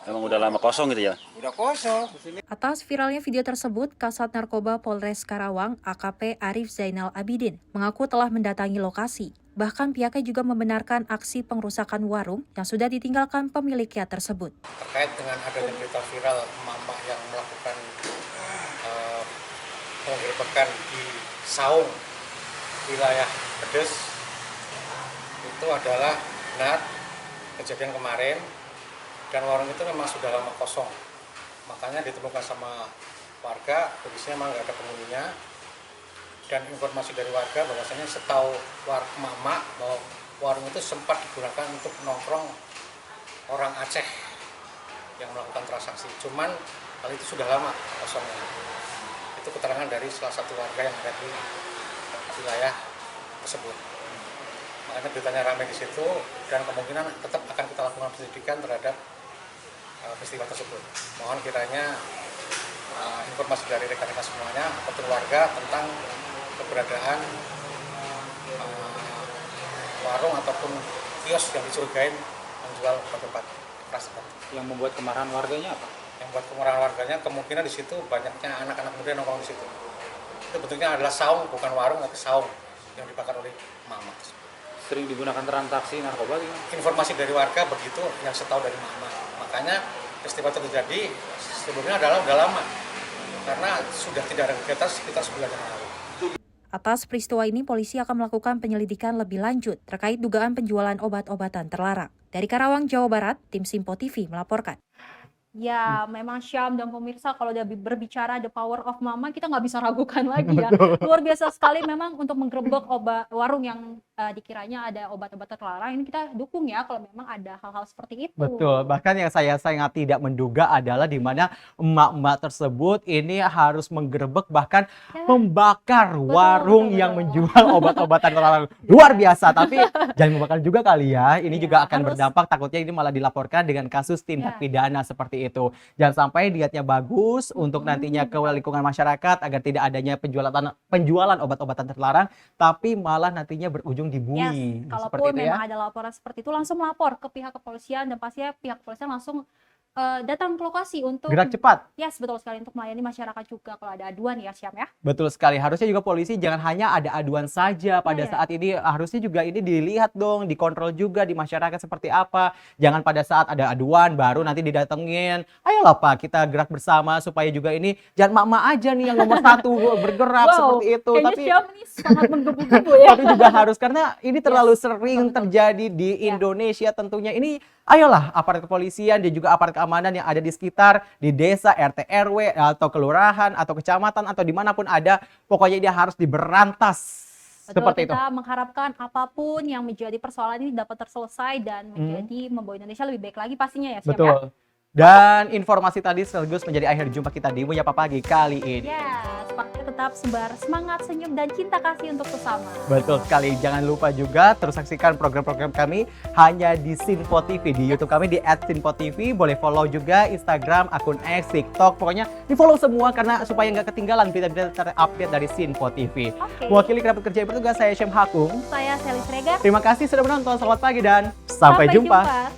Emang udah lama kosong gitu ya? Udah kosong. Atas viralnya video tersebut, Kasat Narkoba Polres Karawang AKP Arif Zainal Abidin mengaku telah mendatangi lokasi. Bahkan pihaknya juga membenarkan aksi pengrusakan warung yang sudah ditinggalkan pemiliknya tersebut. Terkait dengan adanya berita viral emak-emak yang melakukan penggerebekan di Saung, wilayah Bedes, itu adalah benar kejadian kemarin, dan warung itu memang sudah lama kosong. Makanya ditemukan sama warga, kondisinya memang nggak ada penghuninya. Dan informasi dari warga bahwasanya setahu emak-emak bahwa warung itu sempat digunakan untuk nongkrong orang Aceh yang melakukan transaksi. Cuman hal itu sudah lama kosongnya. Itu keterangan dari salah satu warga yang ada di wilayah tersebut. Makanya beritanya ramai di situ, dan kemungkinan tetap akan kita lakukan penyelidikan terhadap peristiwa tersebut. Mohon kiranya informasi dari rekan-rekan semuanya ataupun warga tentang keberadaan warung ataupun kios yang dicurigain menjual obat-obat keras. Yang membuat kemarahan warganya apa? Yang membuat kemarahan warganya kemungkinan di situ banyaknya anak-anak muda yang nongkrong di situ. Itu bentuknya adalah saung, bukan warung tapi saung yang dibakar oleh mama. Sering digunakan transaksi narkoba gitu? Informasi dari warga begitu yang setahu dari mama. Makanya peristiwa itu terjadi sebelumnya adalah udah lama karena sudah tidak ada kegiatan sekitar sebulan yang lalu. Atas peristiwa ini, polisi akan melakukan penyelidikan lebih lanjut terkait dugaan penjualan obat-obatan terlarang. Dari Karawang, Jawa Barat, tim Simpo TV melaporkan. Ya, memang Syam dan pemirsa kalau udah berbicara the power of mama, kita nggak bisa ragukan lagi ya. Luar biasa sekali memang untuk menggerebek warung yang dikiranya ada obat-obat terlarang. Ini kita dukung ya kalau memang ada hal-hal seperti itu. Betul, bahkan yang saya sangat tidak menduga adalah di mana emak-emak tersebut ini harus menggerebek bahkan membakar warung yang menjual obat-obatan terlarang. Luar biasa, tapi jangan membakar juga kali ya. Ini juga akan berdampak, takutnya ini malah dilaporkan dengan kasus tindak pidana seperti itu. Jangan sampai niatnya bagus untuk nantinya ke lingkungan masyarakat agar tidak adanya penjualan obat-obatan terlarang, tapi malah nantinya berujung dibully. Kalaupun memang ada laporan seperti itu, langsung melapor ke pihak kepolisian dan pastinya pihak kepolisian langsung datang ke lokasi untuk gerak cepat. Yes, betul sekali, untuk melayani masyarakat juga kalau ada aduan ya, Syam ya. Betul sekali. Harusnya juga polisi jangan hanya ada aduan saja pada saat ini, harusnya juga ini dilihat dong, dikontrol juga di masyarakat seperti apa. Jangan pada saat ada aduan baru nanti didatengin. Ayolah Pak, kita gerak bersama supaya juga ini jangan mak-mak aja nih yang nomor satu bergerak seperti itu. Tapi Syam ini sangat menggebu-gebu ya. Tapi juga harus, karena ini terlalu sering terjadi di Indonesia tentunya. Ini ayolah aparat kepolisian dan juga aparat keamanan yang ada di sekitar, di desa, RT, RW, atau kelurahan, atau kecamatan, atau dimanapun ada, pokoknya dia harus diberantas. Betul, seperti kita itu. mengharapkan apapun yang menjadi persoalan ini dapat terselesai dan menjadi membawa Indonesia lebih baik lagi pastinya ya, Syam. Betul. Dan informasi tadi sekaligus menjadi akhir jumpa kita di Menyapa Pagi kali ini. Ya, sepakatnya tetap sebar semangat, senyum, dan cinta kasih untuk sesama. Betul sekali. Jangan lupa juga terus saksikan program-program kami hanya di Sinpo TV. Di YouTube kami di @sinpo.tv. Boleh follow juga Instagram, akun X, TikTok. Pokoknya di follow semua karena supaya nggak ketinggalan berita-berita terupdate dari Sinpo TV. Mewakili kerabat kerja yang bertugas, saya Syam Hakung. Saya Sally Sregar. Terima kasih sudah menonton. Selamat pagi dan sampai jumpa.